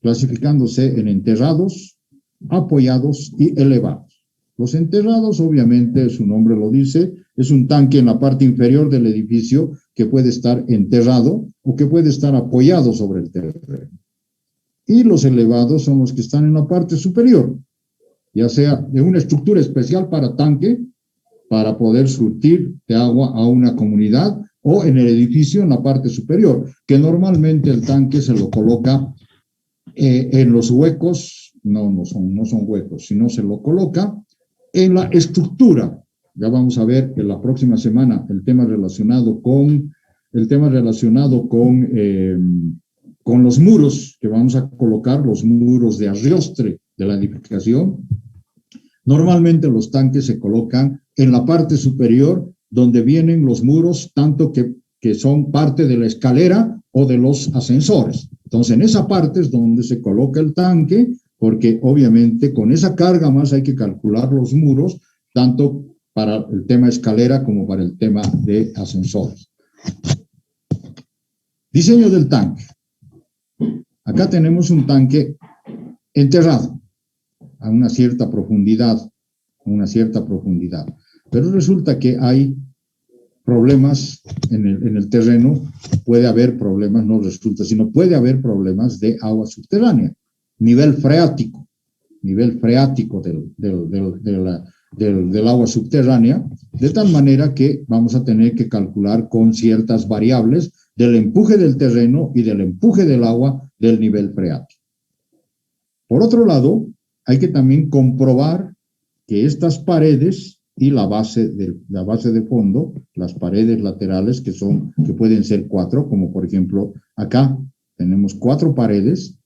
clasificándose en enterrados, apoyados y elevados. Los enterrados, obviamente, su nombre lo dice, es un tanque en la parte inferior del edificio que puede estar enterrado o que puede estar apoyado sobre el terreno. Y los elevados son los que están en la parte superior, ya sea de una estructura especial para tanque, para poder surtir de agua a una comunidad, o en el edificio en la parte superior, que normalmente el tanque se lo coloca En los huecos, no son huecos, sino se lo coloca en la estructura. Ya vamos a ver en la próxima semana el tema relacionado con los muros, que vamos a colocar los muros de arriostre de la edificación. Normalmente los tanques se colocan en la parte superior donde vienen los muros, tanto que son parte de la escalera o de los ascensores. Entonces, en esa parte es donde se coloca el tanque, porque obviamente con esa carga más hay que calcular los muros, tanto para el tema escalera como para el tema de ascensores. Diseño del tanque. Acá tenemos un tanque enterrado a una cierta profundidad, pero resulta que hay problemas en el terreno, puede haber problemas, no resulta, sino puede haber problemas de agua subterránea, nivel freático del agua subterránea, de tal manera que vamos a tener que calcular con ciertas variables del empuje del terreno y del empuje del agua del nivel freático. Por otro lado, hay que también comprobar que estas paredes y la base de fondo, las paredes laterales que pueden ser 4, como por ejemplo acá tenemos 4 paredes,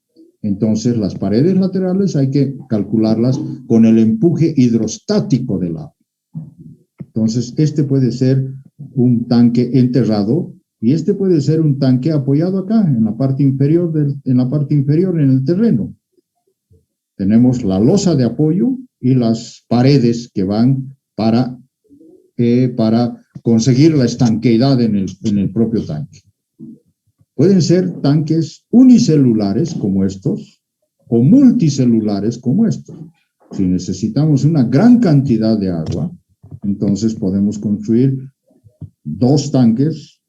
entonces las paredes laterales hay que calcularlas con el empuje hidrostático del agua. Entonces este puede ser un tanque enterrado y este puede ser un tanque apoyado acá en la parte inferior en el terreno. Tenemos la losa de apoyo y las paredes que van para conseguir la estanqueidad en el propio tanque. Pueden ser tanques unicelulares como estos o multicelulares como estos. Si necesitamos una gran cantidad de agua, entonces podemos construir 2 tanques,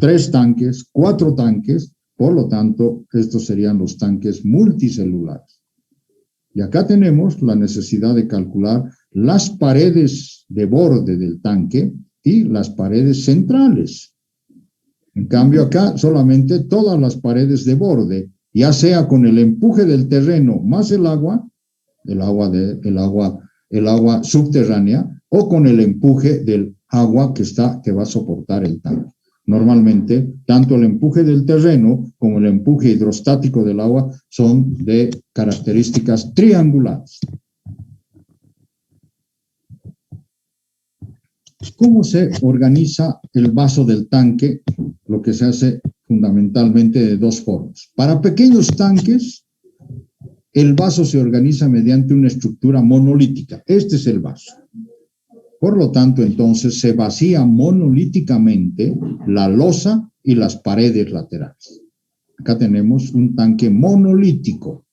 3 tanques, 4 tanques, por lo tanto, estos serían los tanques multicelulares. Y acá tenemos la necesidad de calcular las paredes de borde del tanque y las paredes centrales. En cambio, acá solamente todas las paredes de borde, ya sea con el empuje del terreno más el agua subterránea, o con el empuje del agua que va a soportar el tanque. Normalmente, tanto el empuje del terreno como el empuje hidrostático del agua son de características triangulares. ¿Cómo se organiza el vaso del tanque? Lo que se hace fundamentalmente de 2 formas. Para pequeños tanques, el vaso se organiza mediante una estructura monolítica. Este es el vaso. Por lo tanto, entonces, se vacía monolíticamente la losa y las paredes laterales. Acá tenemos un tanque monolítico.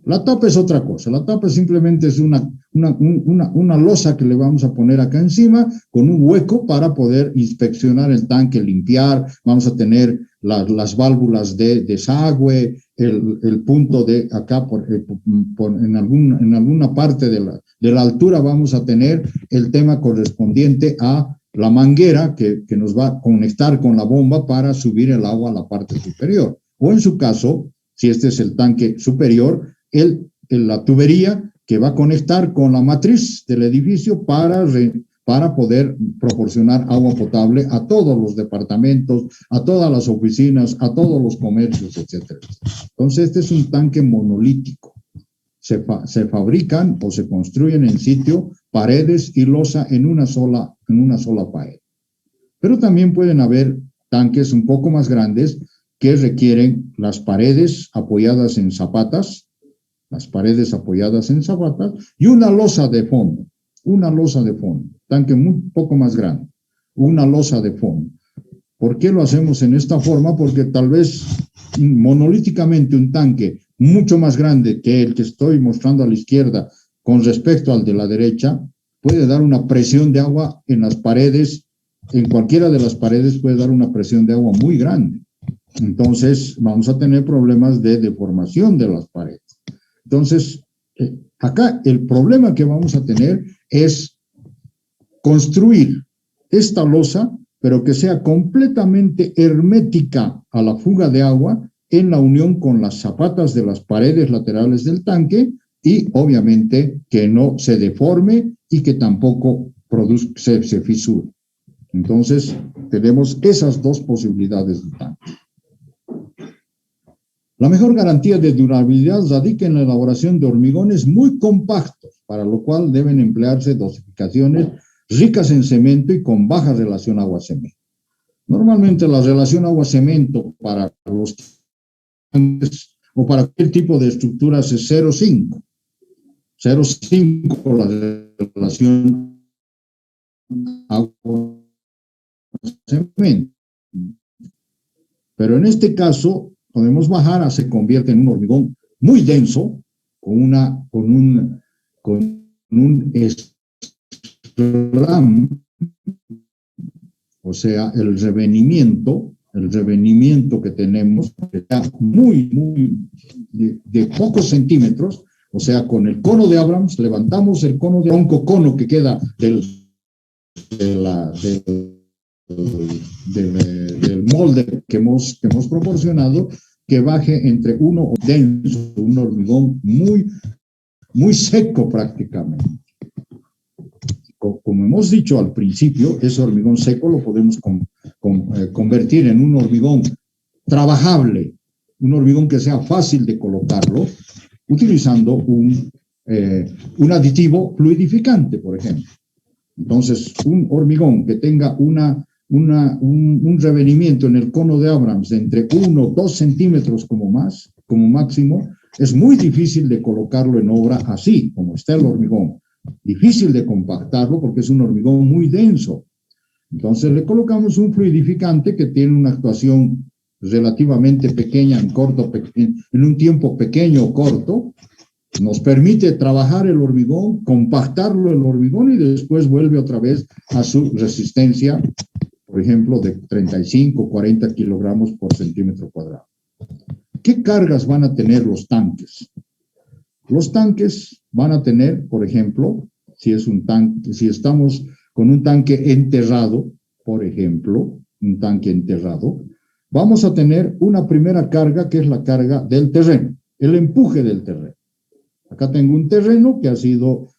La tapa es otra cosa. La tapa simplemente es una losa que le vamos a poner acá encima con un hueco para poder inspeccionar el tanque, limpiar. Vamos a tener las válvulas de desagüe, el punto de acá, en alguna parte de la altura vamos a tener el tema correspondiente a la manguera que nos va a conectar con la bomba para subir el agua a la parte superior. O en su caso, si este es el tanque superior, la tubería que va a conectar con la matriz del edificio para poder proporcionar agua potable a todos los departamentos, a todas las oficinas, a todos los comercios, etcétera. Entonces, este es un tanque monolítico. Se fabrican o se construyen en sitio paredes y losa en una sola pared. Pero también pueden haber tanques un poco más grandes que requieren las paredes apoyadas en zapatas, y una losa de fondo, tanque un poco más grande, una losa de fondo. ¿Por qué lo hacemos en esta forma? Porque tal vez monolíticamente un tanque mucho más grande que el que estoy mostrando a la izquierda con respecto al de la derecha puede dar una presión de agua en las paredes, en cualquiera de las paredes puede dar una presión de agua muy grande. Entonces vamos a tener problemas de deformación de las paredes. Entonces, acá el problema que vamos a tener es construir esta losa, pero que sea completamente hermética a la fuga de agua en la unión con las zapatas de las paredes laterales del tanque y obviamente que no se deforme y que tampoco se fisure. Entonces, tenemos esas dos posibilidades del tanque. La mejor garantía de durabilidad radica en la elaboración de hormigones muy compactos, para lo cual deben emplearse dosificaciones ricas en cemento y con baja relación agua-cemento. Normalmente la relación agua-cemento para los tanques o para cualquier tipo de estructuras es 0,5. 0,5 la relación agua-cemento. Pero en este caso podemos bajar se convierte en un hormigón muy denso con un SRAM, o sea, el revenimiento que tenemos está muy de pocos centímetros, o sea, con el cono de Abrams levantamos el cono de cono que queda del molde que hemos proporcionado, que baje entre uno denso, un hormigón muy seco prácticamente. Como hemos dicho al principio, ese hormigón seco lo podemos convertir en un hormigón trabajable, un hormigón que sea fácil de colocarlo, utilizando un aditivo fluidificante, por ejemplo. Entonces, un hormigón que tenga un revenimiento en el cono de Abrams de entre 1 o 2 centímetros como máximo, es muy difícil de colocarlo en obra así, como está el hormigón. Difícil de compactarlo porque es un hormigón muy denso. Entonces le colocamos un fluidificante que tiene una actuación relativamente pequeña en un tiempo pequeño o corto. Nos permite trabajar el hormigón, compactarlo el hormigón y después vuelve otra vez a su resistencia, por ejemplo, de 35 o 40 kilogramos por centímetro cuadrado. ¿Qué cargas van a tener los tanques? Los tanques van a tener, por ejemplo, si estamos con un tanque enterrado, por ejemplo, un tanque enterrado, vamos a tener una primera carga que es la carga del terreno, el empuje del terreno. Acá tengo un terreno que ha sido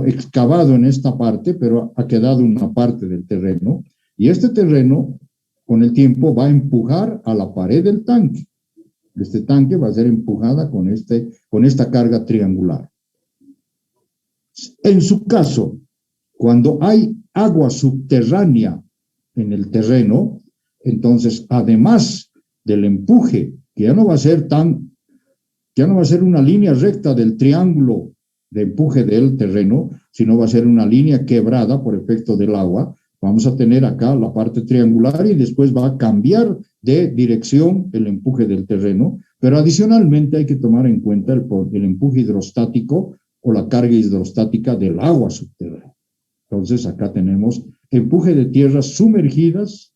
excavado en esta parte, pero ha quedado una parte del terreno, y este terreno, con el tiempo, va a empujar a la pared del tanque. Este tanque va a ser empujada con esta carga triangular. En su caso, cuando hay agua subterránea en el terreno, entonces, además del empuje, que ya no va a ser una línea recta del triángulo de empuje del terreno, sino va a ser una línea quebrada por efecto del agua. Vamos a tener acá la parte triangular y después va a cambiar de dirección el empuje del terreno, pero adicionalmente hay que tomar en cuenta el empuje hidrostático o la carga hidrostática del agua subterránea. Entonces acá tenemos empuje de tierras sumergidas,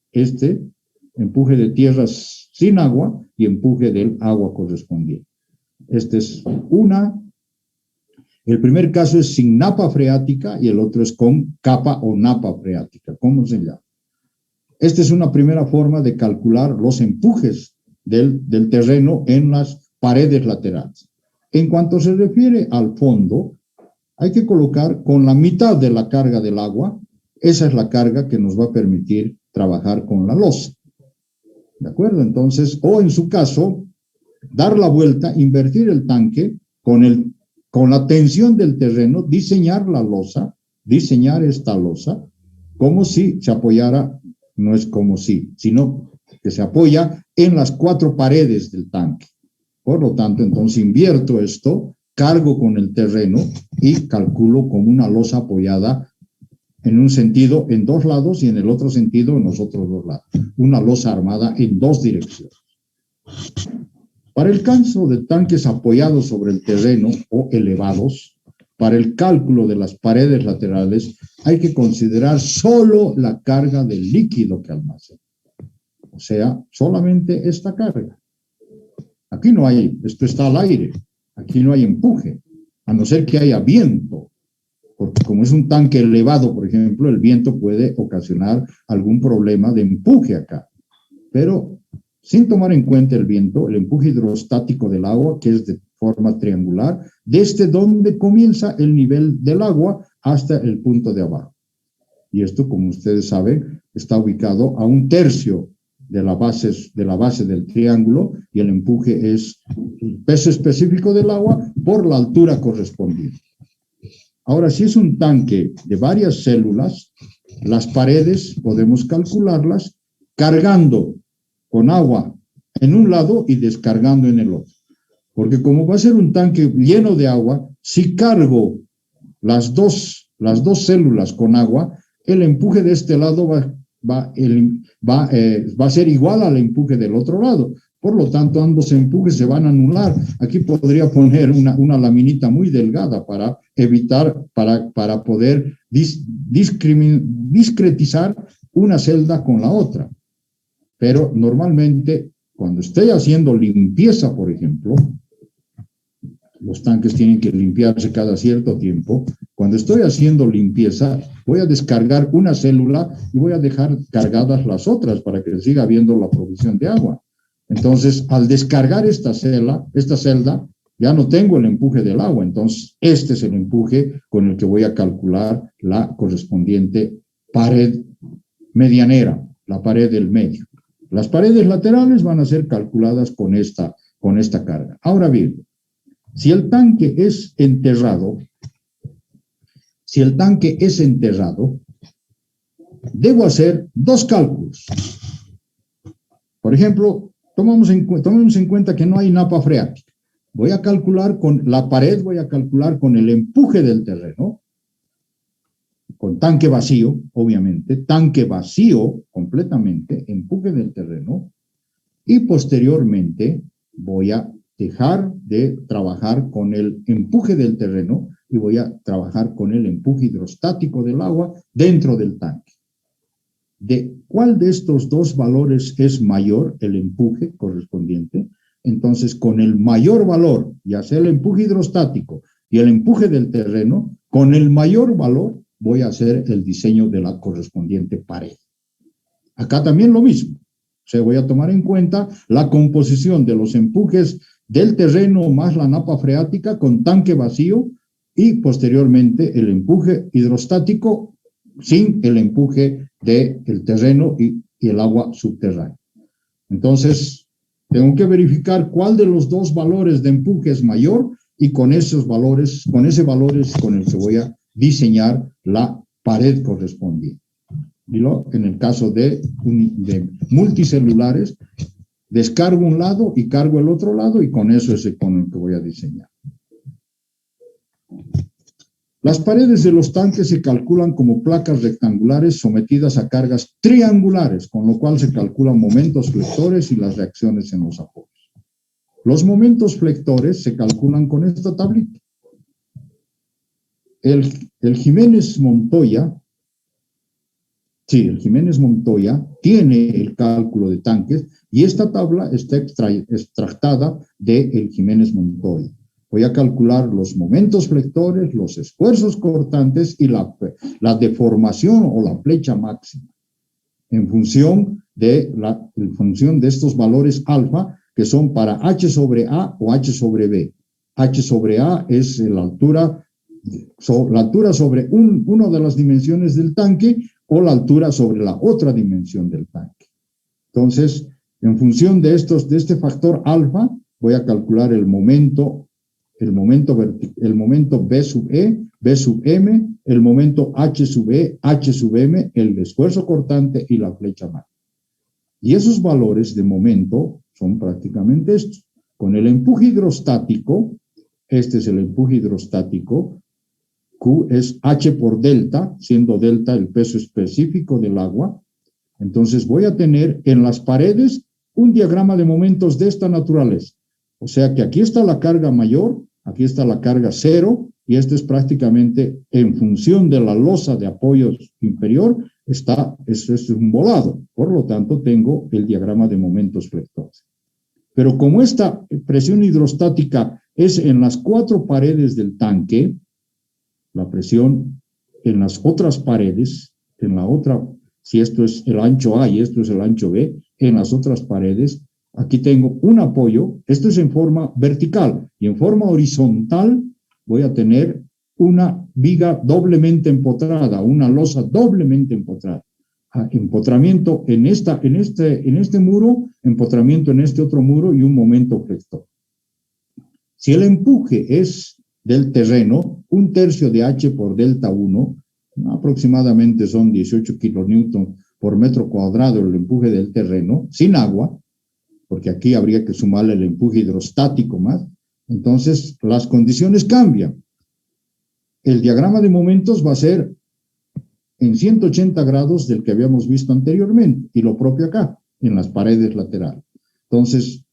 empuje de tierras sin agua y empuje del agua correspondiente. El primer caso es sin napa freática y el otro es con capa o napa freática. ¿Cómo se llama? Esta es una primera forma de calcular los empujes del terreno en las paredes laterales. En cuanto se refiere al fondo, hay que colocar con la mitad de la carga del agua. Esa es la carga que nos va a permitir trabajar con la losa. ¿De acuerdo? Entonces, o en su caso, dar la vuelta, invertir el tanque con la tensión del terreno, diseñar esta losa, como si se apoyara, no es como si, sino que se apoya en las 4 paredes del tanque. Por lo tanto, entonces invierto esto, cargo con el terreno y calculo como una losa apoyada en un sentido en 2 lados y en el otro sentido en los otros 2 lados. Una losa armada en 2 direcciones. Para el caso de tanques apoyados sobre el terreno o elevados, para el cálculo de las paredes laterales hay que considerar solo la carga del líquido que almacena. O sea, solamente esta carga. Aquí no hay, esto está al aire, aquí no hay empuje, a no ser que haya viento, porque como es un tanque elevado, por ejemplo, el viento puede ocasionar algún problema de empuje acá. Pero sin tomar en cuenta el viento, el empuje hidrostático del agua, que es de forma triangular, desde donde comienza el nivel del agua hasta el punto de abajo. Y esto, como ustedes saben, está ubicado a 1/3 de la base del triángulo, y el empuje es el peso específico del agua por la altura correspondiente. Ahora, si es un tanque de varias células, las paredes podemos calcularlas cargando con agua en un lado y descargando en el otro. Porque como va a ser un tanque lleno de agua, si cargo las dos células con agua, el empuje de este lado va a ser igual al empuje del otro lado. Por lo tanto, ambos empujes se van a anular. Aquí podría poner una laminita muy delgada para evitar, para poder discretizar una celda con la otra. Pero normalmente, cuando estoy haciendo limpieza, por ejemplo, los tanques tienen que limpiarse cada cierto tiempo. Cuando estoy haciendo limpieza, voy a descargar una célula y voy a dejar cargadas las otras para que siga habiendo la provisión de agua. Entonces, al descargar esta celda, ya no tengo el empuje del agua. Entonces, este es el empuje con el que voy a calcular la correspondiente pared medianera, la pared del medio. Las paredes laterales van a ser calculadas con esta carga. Ahora bien, si el tanque es enterrado, debo hacer dos cálculos. Por ejemplo, tomemos en cuenta que no hay napa freática. Voy a calcular con la pared, voy a calcular con el empuje del terreno, con tanque vacío, obviamente, tanque vacío completamente, empuje del terreno, y posteriormente voy a dejar de trabajar con el empuje del terreno y voy a trabajar con el empuje hidrostático del agua dentro del tanque. ¿De cuál de estos dos valores es mayor el empuje correspondiente? Entonces, con el mayor valor, ya sea el empuje hidrostático y el empuje del terreno, con el mayor valor voy a hacer el diseño de la correspondiente pared. Acá también lo mismo. O sea, voy a tomar en cuenta la composición de los empujes del terreno más la napa freática con tanque vacío y posteriormente el empuje hidrostático sin el empuje del terreno y el agua subterránea. Entonces, tengo que verificar cuál de los dos valores de empuje es mayor y con ese valor es con el que voy a diseñar la pared correspondiente. En el caso de multicelulares, descargo un lado y cargo el otro lado y con eso es con el que voy a diseñar. Las paredes de los tanques se calculan como placas rectangulares sometidas a cargas triangulares, con lo cual se calculan momentos flectores y las reacciones en los apoyos. Los momentos flectores se calculan con esta tablita. El Jiménez Montoya tiene el cálculo de tanques y esta tabla está extractada del Jiménez Montoya. Voy a calcular los momentos flectores, los esfuerzos cortantes y la deformación o la flecha máxima en función de estos valores alfa que son para H sobre A o H sobre B. H sobre A es la altura sobre una de las dimensiones del tanque o la altura sobre la otra dimensión del tanque. Entonces, en función de este factor alfa, voy a calcular el momento B sub E, B sub M, el momento H sub E, H sub M, el esfuerzo cortante y la flecha máxima. Y esos valores de momento son prácticamente estos. Con el empuje hidrostático, este es el empuje hidrostático, Q es H por delta, siendo delta el peso específico del agua. Entonces voy a tener en las paredes un diagrama de momentos de esta naturaleza. O sea que aquí está la carga mayor, aquí está la carga cero, y esto es prácticamente en función de la losa de apoyos inferior, esto es un volado. Por lo tanto, tengo el diagrama de momentos flectores. Pero como esta presión hidrostática es en las 4 paredes del tanque, la presión en las otras paredes, si esto es el ancho A y esto es el ancho B, en las otras paredes aquí tengo un apoyo, esto es en forma vertical, y en forma horizontal voy a tener una viga doblemente empotrada, una losa doblemente empotrada. Empotramiento en este muro, empotramiento en este otro muro y un momento flector. Si el empuje es del terreno, 1/3 de H por delta 1, aproximadamente son 18 kilonewton por metro cuadrado el empuje del terreno, sin agua, porque aquí habría que sumarle el empuje hidrostático más, entonces las condiciones cambian. El diagrama de momentos va a ser en 180 grados del que habíamos visto anteriormente, y lo propio acá, en las paredes laterales. Entonces,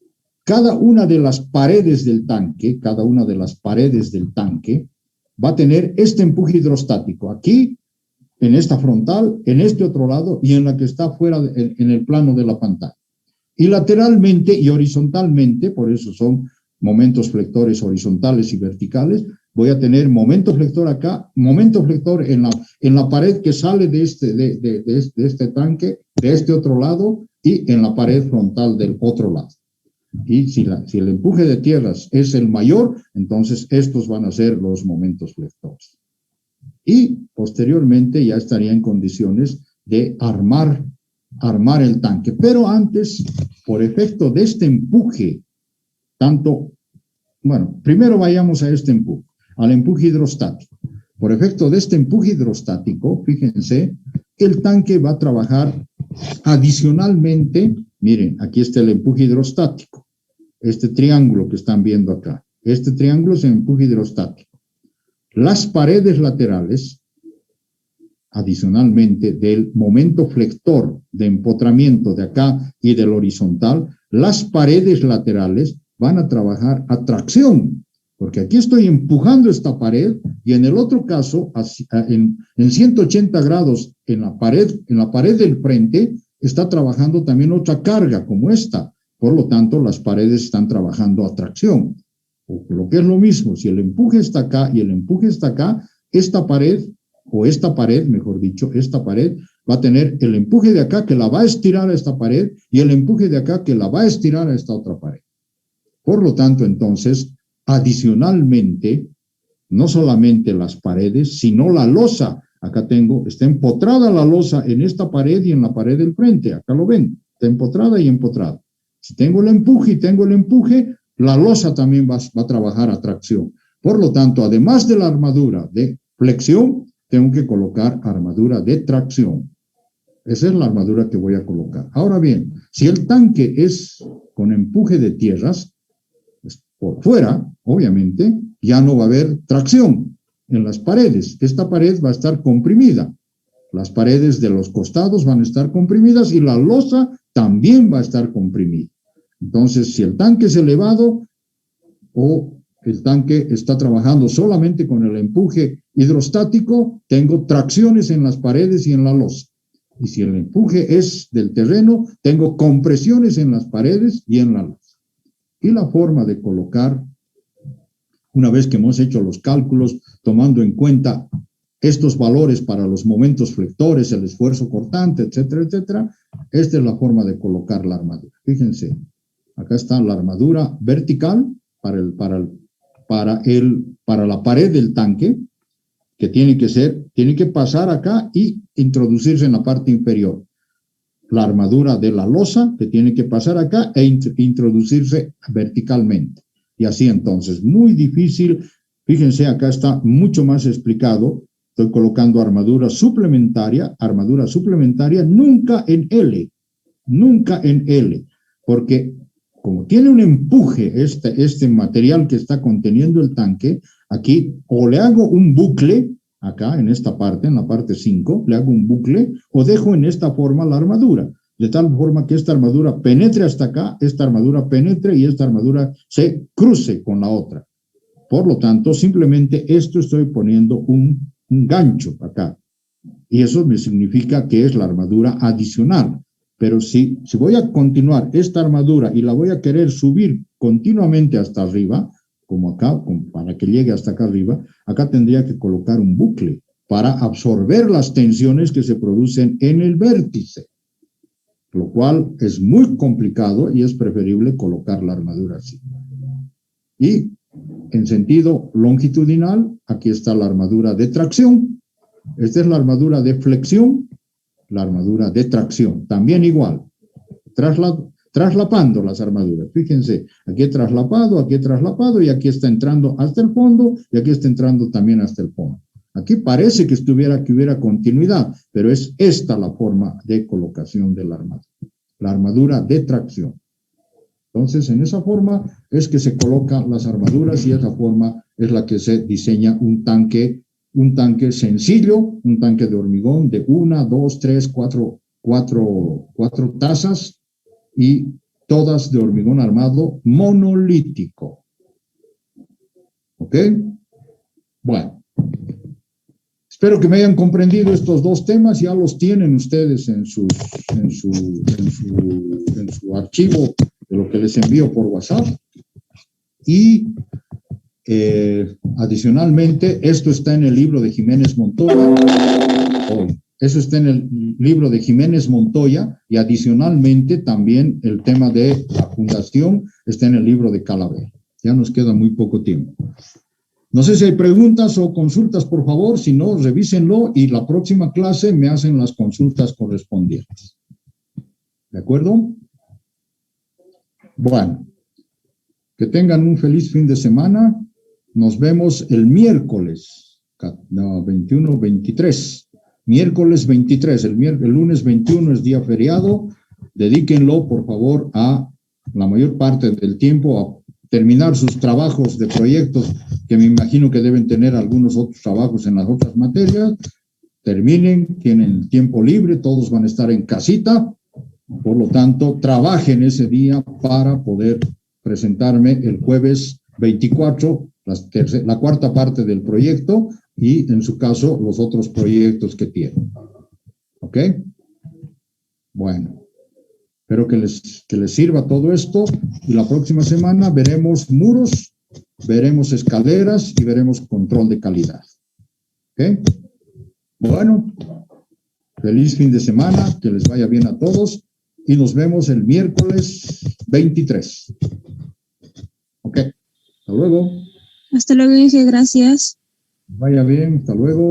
cada una de las paredes del tanque va a tener este empuje hidrostático, aquí, en esta frontal, en este otro lado, y en la que está fuera, en el plano de la pantalla. Y lateralmente y horizontalmente, por eso son momentos flectores horizontales y verticales, voy a tener momento flector acá, momento flector en la pared que sale de este tanque, de este otro lado, y en la pared frontal del otro lado. Y si el empuje de tierras es el mayor, entonces estos van a ser los momentos flectores. Y posteriormente ya estaría en condiciones de armar el tanque. Pero antes, por efecto de este empuje, primero vayamos a este empuje, al empuje hidrostático. Por efecto de este empuje hidrostático, fíjense, el tanque va a trabajar adicionalmente. Miren, aquí está el empuje hidrostático, este triángulo que están viendo acá. Este triángulo es el empuje hidrostático. Las paredes laterales, adicionalmente del momento flector de empotramiento de acá y del horizontal, las paredes laterales van a trabajar a tracción, porque aquí estoy empujando esta pared y en el otro caso, en 180 grados en la pared del frente, está trabajando también otra carga como esta. Por lo tanto, las paredes están trabajando a tracción. Lo que es lo mismo, si el empuje está acá y el empuje está acá, esta pared, mejor dicho, esta pared va a tener el empuje de acá que la va a estirar a esta pared y el empuje de acá que la va a estirar a esta otra pared. Por lo tanto, entonces, adicionalmente, no solamente las paredes, sino la losa. Acá está empotrada la losa en esta pared y en la pared del frente. Acá lo ven, está empotrada y empotrada. Si tengo el empuje, la losa también va a trabajar a tracción. Por lo tanto, además de la armadura de flexión, tengo que colocar armadura de tracción. Esa es la armadura que voy a colocar. Ahora bien, si el tanque es con empuje de tierras, por fuera, obviamente, ya no va a haber tracción en las paredes. Esta pared va a estar comprimida. Las paredes de los costados van a estar comprimidas y la losa también va a estar comprimida. Entonces, si el tanque es elevado o el tanque está trabajando solamente con el empuje hidrostático, tengo tracciones en las paredes y en la losa. Y si el empuje es del terreno, tengo compresiones en las paredes y en la losa. Y la forma de colocar, una vez que hemos hecho los cálculos, tomando en cuenta estos valores para los momentos flectores, el esfuerzo cortante, etcétera, etcétera, esta es la forma de colocar la armadura. Fíjense, acá está la armadura vertical para la pared del tanque, que tiene que pasar acá y introducirse en la parte inferior. La armadura de la losa, que tiene que pasar acá e introducirse verticalmente. Y así entonces, muy difícil. Fíjense, acá está mucho más explicado. Estoy colocando armadura suplementaria, nunca en L, porque como tiene un empuje este material que está conteniendo el tanque, aquí o le hago un bucle, acá en esta parte, en la parte 5, le hago un bucle o dejo en esta forma la armadura, de tal forma que esta armadura penetre hasta acá, esta armadura penetre y esta armadura se cruce con la otra. Por lo tanto, simplemente estoy poniendo un gancho acá. Y eso me significa que es la armadura adicional. Pero si voy a continuar esta armadura y la voy a querer subir continuamente hasta arriba, como acá, para que llegue hasta acá arriba, acá tendría que colocar un bucle para absorber las tensiones que se producen en el vértice. lo cual es muy complicado y es preferible colocar la armadura así. Y en sentido longitudinal, aquí está la armadura de tracción. Esta es la armadura de flexión, la armadura de tracción, también igual, traslapando las armaduras. Fíjense, aquí he traslapado y aquí está entrando hasta el fondo y aquí está entrando también hasta el fondo. Aquí parece que hubiera continuidad, pero es esta la forma de colocación de la armadura de tracción. Entonces, en esa forma es que se colocan las armaduras y esa forma es la que se diseña un tanque sencillo, un tanque de hormigón de 1, 2, 3, 4 tazas y todas de hormigón armado monolítico. ¿Ok? Bueno. Espero que me hayan comprendido estos dos temas. Ya los tienen ustedes en su archivo de lo que les envío por WhatsApp. Y adicionalmente, esto está en el libro de Jiménez Montoya. Eso está en el libro de Jiménez Montoya y adicionalmente también el tema de la fundación está en el libro de Calavera. Ya nos queda muy poco tiempo. No sé si hay preguntas o consultas, por favor. Si no, revísenlo y la próxima clase me hacen las consultas correspondientes. ¿De acuerdo? Bueno, que tengan un feliz fin de semana. Nos vemos el miércoles 23. Miércoles 23. El lunes 21 es día feriado. Dedíquenlo, por favor, a la mayor parte del tiempo a terminar sus trabajos de proyectos, que me imagino que deben tener algunos otros trabajos en las otras materias. Terminen, tienen tiempo libre, todos van a estar en casita, por lo tanto, trabajen ese día para poder presentarme el jueves 24, la cuarta parte del proyecto y, en su caso, los otros proyectos que tienen. ¿Ok? Bueno. Espero que les sirva todo esto y la próxima semana veremos muros, veremos escaleras y veremos control de calidad. ¿Ok? Bueno, feliz fin de semana, que les vaya bien a todos y nos vemos el miércoles 23. ¿Ok? Hasta luego. Hasta luego, Inge, gracias. Vaya bien, hasta luego.